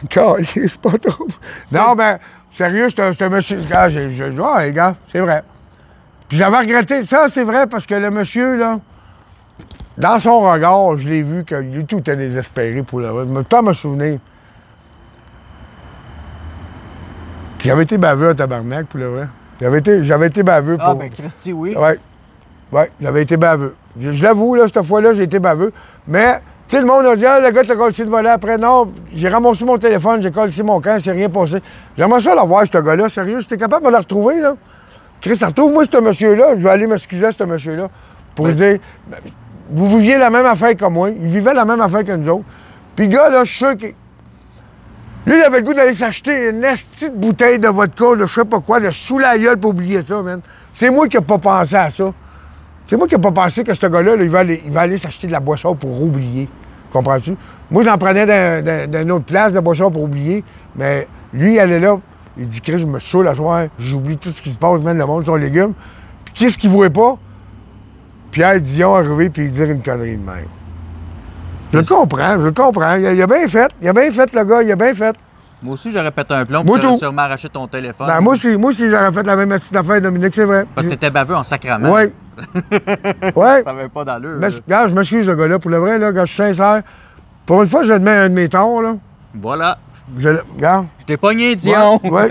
Calice, pas trop. Non, ben, sérieux, c'est un monsieur. Ah, ouais, les gars, c'est vrai. Puis j'avais regretté ça, c'est vrai, parce que le monsieur, là, dans son regard, je l'ai vu que lui, tout était désespéré pour le vrai. Je me me souvenir. Puis j'avais été baveux à tabarnak, pour le vrai. J'avais été baveux pour... Ah, ben, Christy, oui. Ouais, j'avais été baveux. Je l'avoue, là, cette fois-là, j'ai été baveux. Mais, tu sais, le monde a dit, ah, le gars t'a collé de voler après. Non, j'ai ramassé mon téléphone, j'ai collé mon camp, c'est rien passé. J'aimerais ça l'avoir, ce gars-là, sérieux. Si t'es capable de le retrouver, là. Chris, retrouve-moi ce monsieur-là. Je vais aller m'excuser à ce monsieur-là pour lui dire, vous viviez la même affaire que moi. Il vivait la même affaire que nous autres. Puis, le gars, là, je suis sûr qu'il. Lui, il avait le goût d'aller s'acheter une petite bouteille de vodka, de je sais pas quoi, de sous la gueule pour oublier ça, man. C'est moi qui n'ai pas pensé à ça. C'est moi qui n'ai pas pensé que ce gars-là, là, il va aller s'acheter de la boisson pour oublier. Comprends-tu? Moi, j'en prenais d'une autre place de boisson pour oublier, mais lui, il allait là, il dit, Chris, je me saoule à soir, j'oublie tout ce qui se passe, même le monde, son légume. Puis qu'est-ce qu'il ne voulait pas? Pierre Dion arrivé puis il dit une connerie de même. Je le comprends. Il a bien fait, le gars, il a bien fait. Moi aussi, j'aurais pété un plomb pour sûrement arracher ton téléphone. Ben, moi aussi, j'aurais fait la même astuce d'affaire, Dominique, c'est vrai. Parce que t'étais baveux en sacrament. Oui. Oui. Ça avait pas d'allure. Regarde, je m'excuse, le gars-là, pour le vrai, là, quand je suis sincère. Pour une fois, je admets un de mes torts, là. Voilà. Regarde. Je t'ai pogné, Dion. Oui.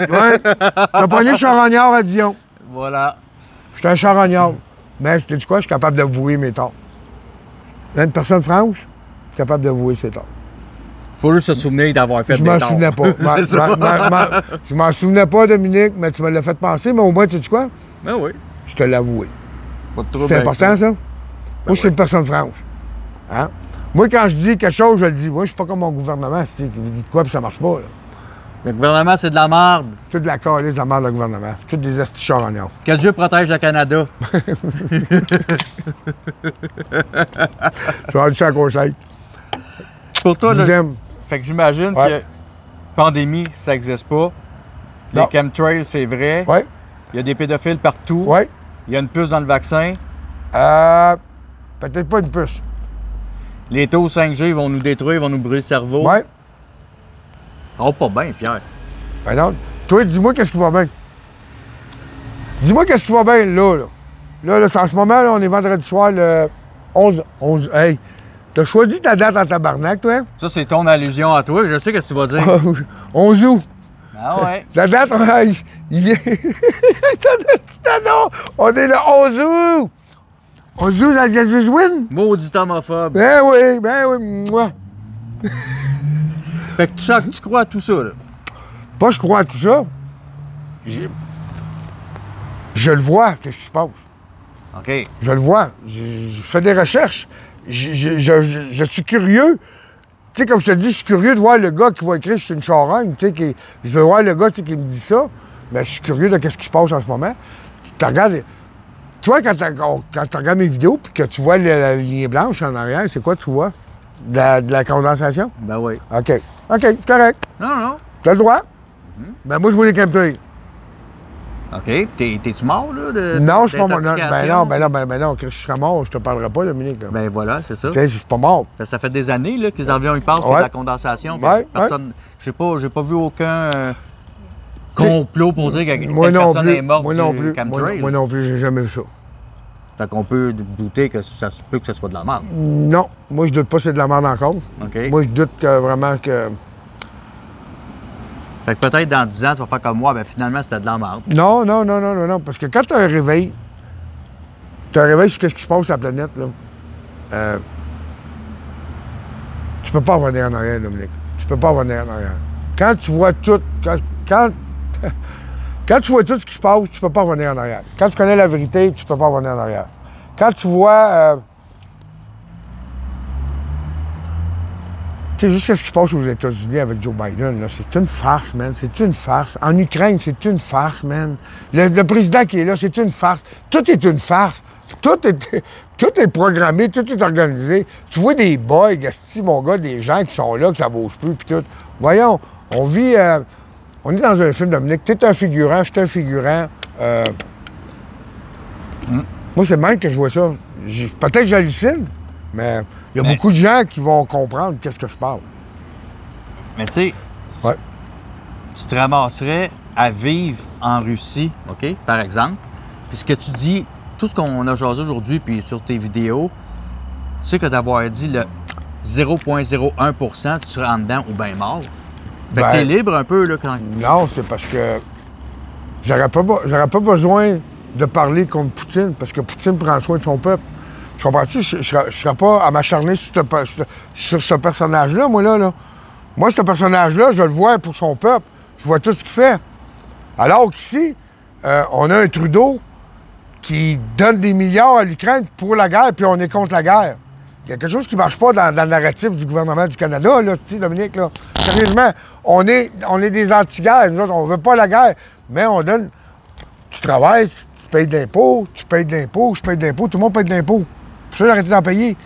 T'as pogné le charognard à Dion. Voilà. J'étais un charognard. Mais tu sais quoi, je suis capable d'avouer mes torts. Une personne franche, je suis capable d'avouer ses torts. Faut juste se souvenir d'avoir fait des torts. Je m'en souvenais pas. Je m'en souvenais pas, Dominique, mais tu me l'as fait penser, mais au moins, tu sais quoi? Ben oui. Je te l'ai avoué. C'est important, ça? Moi, je suis une personne franche. Hein? Moi, quand je dis quelque chose, je le dis. Moi, je suis pas comme mon gouvernement, qui me dit de quoi, puis ça marche pas. Là. Le gouvernement, c'est de la merde. C'est de la calice de la merde, le gouvernement. C'est tous des asticheurs en or. Que Dieu protège le Canada. Je vais aller sur la conseil. Pour toi, là, j'aime. fait que j'imagine que pandémie, ça n'existe pas. Les chemtrails, c'est vrai. Oui. Il y a des pédophiles partout. Oui. Il y a une puce dans le vaccin. Peut-être pas une puce. Les taux 5G vont nous détruire, vont nous brûler le cerveau. Oui. Oh, pas bien, Pierre. Ben non. Toi, dis-moi qu'est-ce qui va bien. Dis-moi qu'est-ce qui va bien, là. Là, en ce moment, là, on est vendredi soir, le 11. Hey, t'as choisi ta date en tabarnak, toi? Ça, c'est ton allusion à toi. Je sais ce que tu vas dire. 11 août. Ah ouais. La date, il vient. On est le 11 août. 11 août, la Gazouine. Maudit homophobe. Ben oui, moi. Fait que tu crois à tout ça, là? Pas je crois à tout ça. Je le vois, qu'est-ce qui se passe. OK. Je le vois. Je fais des recherches. Je suis curieux. Tu sais, comme je te dis, je suis curieux de voir le gars qui va écrire que je suis une charogne. Tu sais, je veux voir le gars qui me dit ça. Mais je suis curieux de ce qui se passe en ce moment. Tu regardes. Toi, quand tu regardes mes vidéos et que tu vois la ligne blanche en arrière, c'est quoi tu vois? De la condensation? Ben oui. OK, c'est correct. Non. Tu as le droit. Ben moi, je vois les chemtrails. OK. T'es-tu mort, là? Non, je suis pas mort. Ben non, je serais mort, je te parlerai pas, Dominique. Là. Ben voilà, c'est ça. Tu sais, je suis pas mort. Ça fait des années là, qu'ils en viennent, ils parlent de la condensation. Personne. J'ai pas vu aucun complot pour dire que personne est morte du chemtrail. Moi non plus, j'ai jamais vu ça. Fait qu'on peut douter que ça se peut que ce soit de la merde. Non, moi je doute pas que c'est de la merde encore. OK. Moi je doute que vraiment que. Fait que peut-être dans 10 ans, tu vas faire comme moi, ben finalement c'était de la merde. Non, parce que quand tu as un réveil sur ce qui se passe sur la planète, là, tu peux pas revenir en arrière, Dominique. Tu peux pas revenir en arrière. Quand tu vois tout, quand tu vois tout ce qui se passe, tu peux pas revenir en arrière. Quand tu connais la vérité, tu peux pas revenir en arrière. Quand tu vois... tu sais, juste ce qui se passe aux États-Unis avec Joe Biden, là, c'est une farce, man. C'est une farce. En Ukraine, c'est une farce, man. Le président qui est là, c'est une farce. Tout est une farce. Tout est programmé, tout est organisé. Tu vois des boys, mon gars, des gens qui sont là, que ça bouge plus, puis tout. Voyons, on vit... on est dans un film, Dominique. Tu es un figurant, je suis un figurant. Moi, c'est le même que je vois ça. Peut-être que j'hallucine, mais il y a beaucoup de gens qui vont comprendre qu'est-ce que je parle. Mais tu sais, tu te ramasserais à vivre en Russie, OK, par exemple. Puis ce que tu dis, tout ce qu'on a jasé aujourd'hui, puis sur tes vidéos, tu sais que d'avoir dit le 0,01%, tu serais en dedans ou bien mort. Fait que t'es libre un peu, là, quand... Non, c'est parce que j'aurais pas besoin de parler contre Poutine, parce que Poutine prend soin de son peuple. Tu comprends-tu? Je serais pas à m'acharner sur ce personnage-là, moi, là. Moi, ce personnage-là, je le vois pour son peuple. Je vois tout ce qu'il fait. Alors qu'ici, on a un Trudeau qui donne des milliards à l'Ukraine pour la guerre, puis on est contre la guerre. Il y a quelque chose qui ne marche pas dans le narratif du gouvernement du Canada, là, tu sais, Dominique, là. Sérieusement, on est des anti-guerres. Nous autres, on veut pas la guerre, mais on donne... Tu travailles, tu payes de l'impôt, tu payes de l'impôt, je paye de l'impôt, tout le monde paye de l'impôt. Pour ça, j'ai arrêté d'en payer.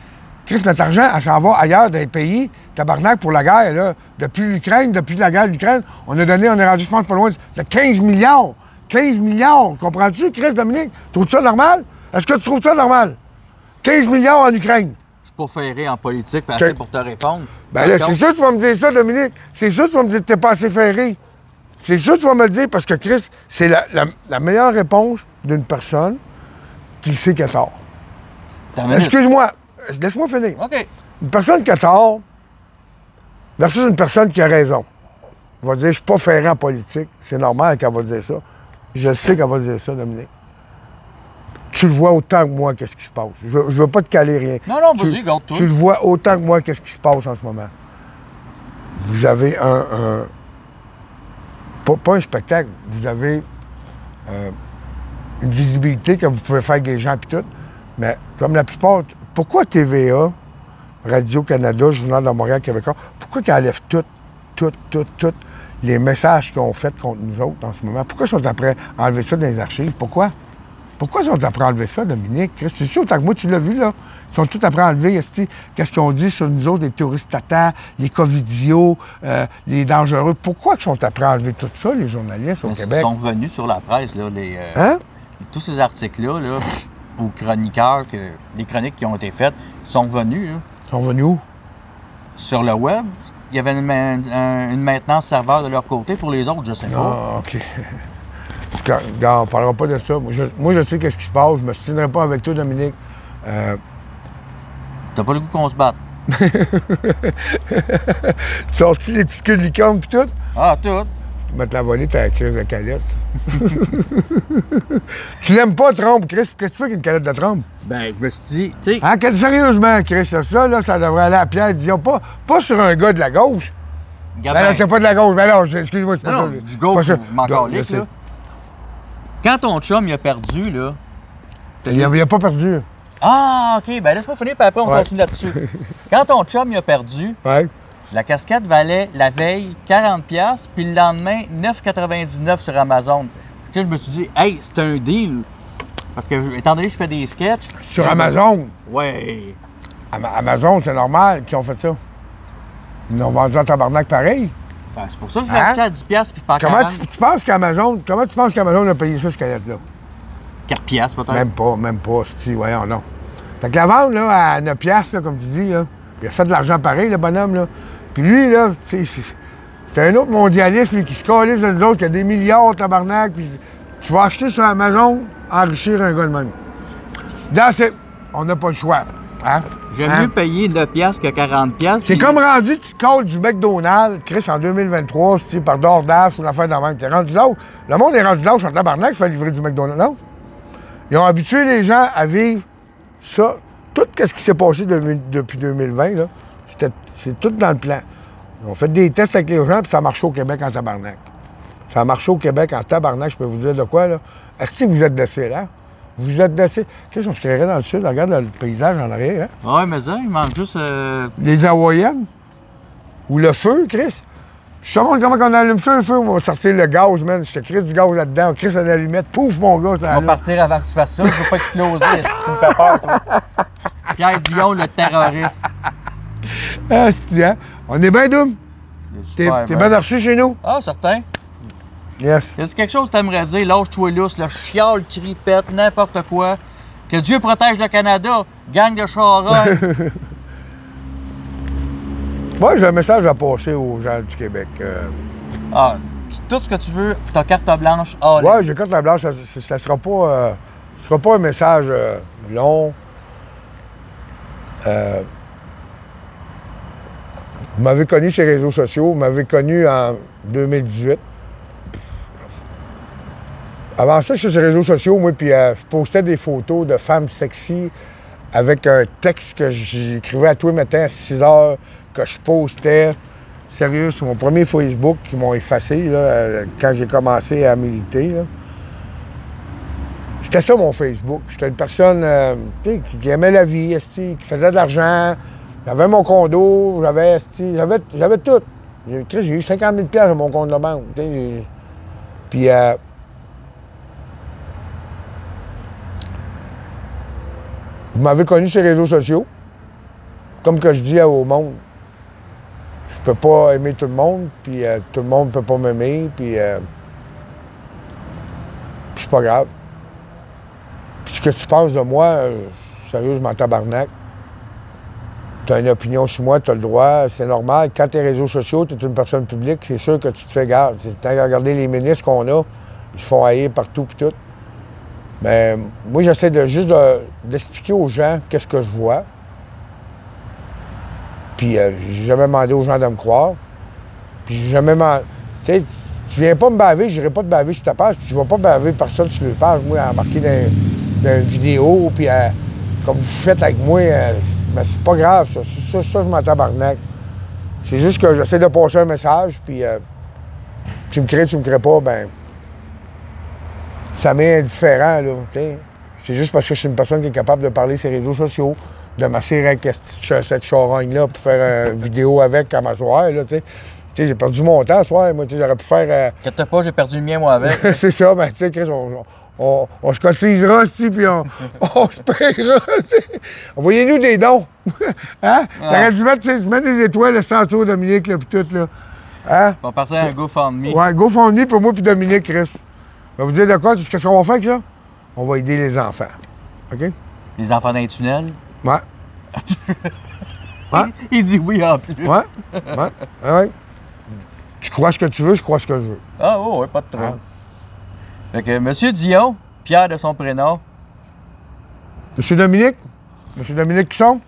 Chris, notre argent, elle s'en va ailleurs d'être payé. Tabarnak pour la guerre, là. Depuis l'Ukraine, depuis la guerre de l'Ukraine, on est rendu, je pense, pas loin de 15 milliards. 15 milliards, comprends-tu, Chris, Dominique? Trouves-tu ça normal? Est-ce que tu trouves ça normal? 15 milliards en Ukraine. Je suis pas ferré en politique, assez pour te répondre. Ben là, c'est sûr que tu vas me dire ça, Dominique. C'est sûr que tu vas me dire que t'es pas assez ferré. C'est sûr que tu vas me le dire parce que, Chris, c'est la meilleure réponse d'une personne qui sait qu'elle a tort. Excuse-moi, laisse-moi finir. OK. Une personne qui a tort versus une personne qui a raison. Elle va dire, je suis pas ferré en politique. C'est normal qu'elle va dire ça. Je sais qu'elle va dire ça, Dominique. Tu le vois autant que moi, qu'est-ce qui se passe. Je veux pas te caler rien. Non, vas-y, garde-toi. Tu le vois autant que moi, qu'est-ce qui se passe en ce moment. Vous avez pas un spectacle, vous avez une visibilité que vous pouvez faire avec des gens et tout. Mais comme la plupart, pourquoi TVA, Radio-Canada, Journal de Montréal, Québécois, pourquoi ils enlèvent tous les messages qu'ils ont faits contre nous autres en ce moment? Pourquoi ils sont après à enlever ça dans les archives? Pourquoi? Pourquoi ils sont après à enlever ça, Dominique? Tu sais, autant que moi, tu l'as vu, là. Ils sont tous après à enlever, qu'est-ce qu'ils ont dit sur nous autres, les terroristes tatans, les covidios, les dangereux. Pourquoi ils sont après à enlever tout ça, les journalistes au Québec? Ils sont venus sur la presse, là, tous ces articles-là, là, aux chroniqueurs, les chroniques qui ont été faites, sont venus. Là. Ils sont venus où? Sur le web. Il y avait une maintenance serveur de leur côté. Pour les autres, je sais pas. Ah, OK. Regarde, on parlera pas de ça. Moi, je sais qu'est-ce qui se passe. Je me stinerai pas avec toi, Dominique. T'as pas le goût qu'on se batte? Tu sortis les petits queues de licorne pis tout? Ah, tout. Tu vas te la voler ta crise de calette. Tu l'aimes pas, Trump, Chris? Qu'est-ce que tu fais avec une calette de Trump? Ben, je me suis dit, tu sais... Hein, sérieusement, Chris, ça, là, ça devrait aller à Pierre Dion. Pas sur un gars de la gauche. Ben là, t'es pas de la gauche. Ben non, excuse-moi, c'est pas ça. Du gauche, m'en calisse, là. Quand ton chum, il a perdu, là... Il a pas perdu. Ah, OK. Ben, laisse-moi finir, puis après, on continue là-dessus. Quand ton chum, il a perdu, la casquette valait la veille 40$, puis le lendemain, 9,99$ sur Amazon. Puis là, je me suis dit, hey, c'est un deal. Parce que, étant donné que je fais des sketchs... Sur Amazon? Ouais. Amazon, c'est normal qu'ils ont fait ça. Ils l'ont vendu en tabarnak pareil. Ben, c'est pour ça que je l'ai acheté à 10$ puis pas à 40$. Comment tu penses qu'Amazon a payé ça, ce canette-là? 4$ peut-être. Même pas, voyons, non. Fait que la vente, là, à 9$, là, comme tu dis, là, il a fait de l'argent pareil, le bonhomme, là. Puis lui, là, c'est un autre mondialiste, lui, qui se calisse de nous autres, qui a des milliards, tabarnak, puis tu vas acheter sur Amazon, enrichir un gars de même. On n'a pas le choix. Hein? J'aime mieux payer 9$ que 40$. C'est comme rendu, tu calls du McDonald's, Chris, en 2023, par DoorDash ou l'affaire dans même. T'es rendu là. Le monde est rendu là, en tabarnak, il fait livrer du McDonald's. Non? Ils ont habitué les gens à vivre ça. Tout ce qui s'est passé depuis 2020, là, c'est tout dans le plan. Ils ont fait des tests avec les gens, puis ça a marché au Québec en tabarnak. Ça a marché au Québec en tabarnak, je peux vous dire de quoi, là. Est-ce que vous êtes de là? Vous êtes d'assez. Qu'est-ce qu'on se créerait dans le sud? Regarde le paysage en arrière. Hein? Ouais, mais ça, il manque juste. Les Hawaïennes? Ou le feu, Chris? Je te montre comment on allume ça, le feu. On va sortir le gaz, man. Je te crisse du gaz là-dedans. On crisse une allumette. Pouf, mon gars. On va partir avant que tu fasses ça. Je veux pas exploser si tu me fais peur, toi. Pierre Dion, le terroriste. Ah, c'est hein? On est bien doux. T'es bien reçu chez nous? Ah, certain. Yes. Y a quelque chose que t'aimerais dire? Lâche-toi lousse, le chiale, crie, pète, n'importe quoi. Que Dieu protège le Canada, gang de charognes. Moi, j'ai un message à passer aux gens du Québec. Tout ce que tu veux, ta carte blanche. Oui, j'ai carte blanche. Ça sera pas un message long. Vous m'avez connu sur les réseaux sociaux. Vous m'avez connu en 2018. Avant ça, j'étais sur les réseaux sociaux, moi, puis je postais des photos de femmes sexy avec un texte que j'écrivais à tous les matins à 6 heures, que je postais. Sérieux, sur mon premier Facebook, qui m'ont effacé là, quand j'ai commencé à militer. C'était ça, mon Facebook. J'étais une personne qui aimait la vie, qui faisait de l'argent. J'avais mon condo, j'avais tout. J'ai eu 50 000 $ à mon compte de banque. Puis, vous m'avez connu sur les réseaux sociaux. Comme que je dis au monde, je peux pas aimer tout le monde, puis tout le monde ne peut pas m'aimer, puis c'est pas grave. Puis ce que tu penses de moi, sérieux, je m'en tabarnak. Tu as une opinion sur moi, tu as le droit, c'est normal. Quand tu es réseaux sociaux, tu es une personne publique, c'est sûr que tu te fais garde. T'as regardé les ministres qu'on a, ils se font haïr partout puis tout. Mais moi, j'essaie d'expliquer aux gens qu'est-ce que je vois. Puis j'ai jamais demandé aux gens de me croire. Puis j'ai jamais demandé... Tu sais, tu viens pas me baver, je n'irai pas te baver sur ta page, puis tu vas pas baver personne sur le page, moi, à embarquer dans une vidéo, puis comme vous faites avec moi, mais c'est pas grave, ça. Ça, je m'en tabarnak. C'est juste que j'essaie de passer un message, puis tu me crées, tu me crées pas, ben ça m'est indifférent, là, tu sais. C'est juste parce que je suis une personne qui est capable de parler sur les réseaux sociaux, de m'asseoir avec cette charogne-là, pour faire une vidéo avec à m'asseoir, là, tu sais. Tu sais, j'ai perdu mon temps ce soir, moi, tu sais, j'aurais pu faire... Inquiète pas, j'ai perdu le mien, moi, avec. C'est ça, ben, tu sais, Chris, on se cotisera aussi, puis on se paiera, envoyez-nous des dons. Hein? Ah. T'aurais dû mettre des étoiles, le centre Dominique, là, puis tout, là. Hein? On va partir à un GoFundMe. Ouais, GoFundMe pour moi puis Dominique, Chris. Je vais vous dire de quoi, qu'est-ce qu'on va faire avec ça? On va aider les enfants. OK? Les enfants d'un tunnel? Ouais. Ouais? Il dit oui en plus. Ouais. Ouais. Ouais. Tu crois ce que tu veux, je crois ce que je veux. Ah, oh, ouais, pas de trouble. Fait que M. Dion, Pierre de son prénom. Monsieur Dominique? Monsieur Dominique Cusson?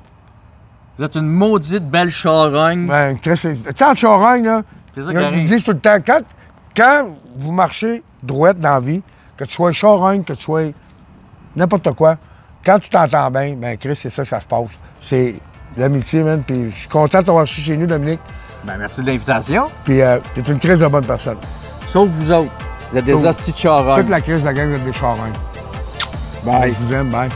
Vous êtes une maudite belle charogne. Ben, tu sais, en charogne, là, C'est ça qui arrive. ils disent tout le temps, quand vous marchez droite dans la vie, que tu sois charogne, que tu sois n'importe quoi, quand tu t'entends bien, ben Chris, c'est ça que ça se passe. C'est l'amitié, man, puis je suis content de t'avoir reçu chez nous, Dominique. Ben, merci de l'invitation. Puis t'es une crise de bonne personne. Sauf vous autres. Vous êtes des hosties de charognes. Toute la crise de la gang, vous êtes des charognes. Bye. Je vous aime, bye.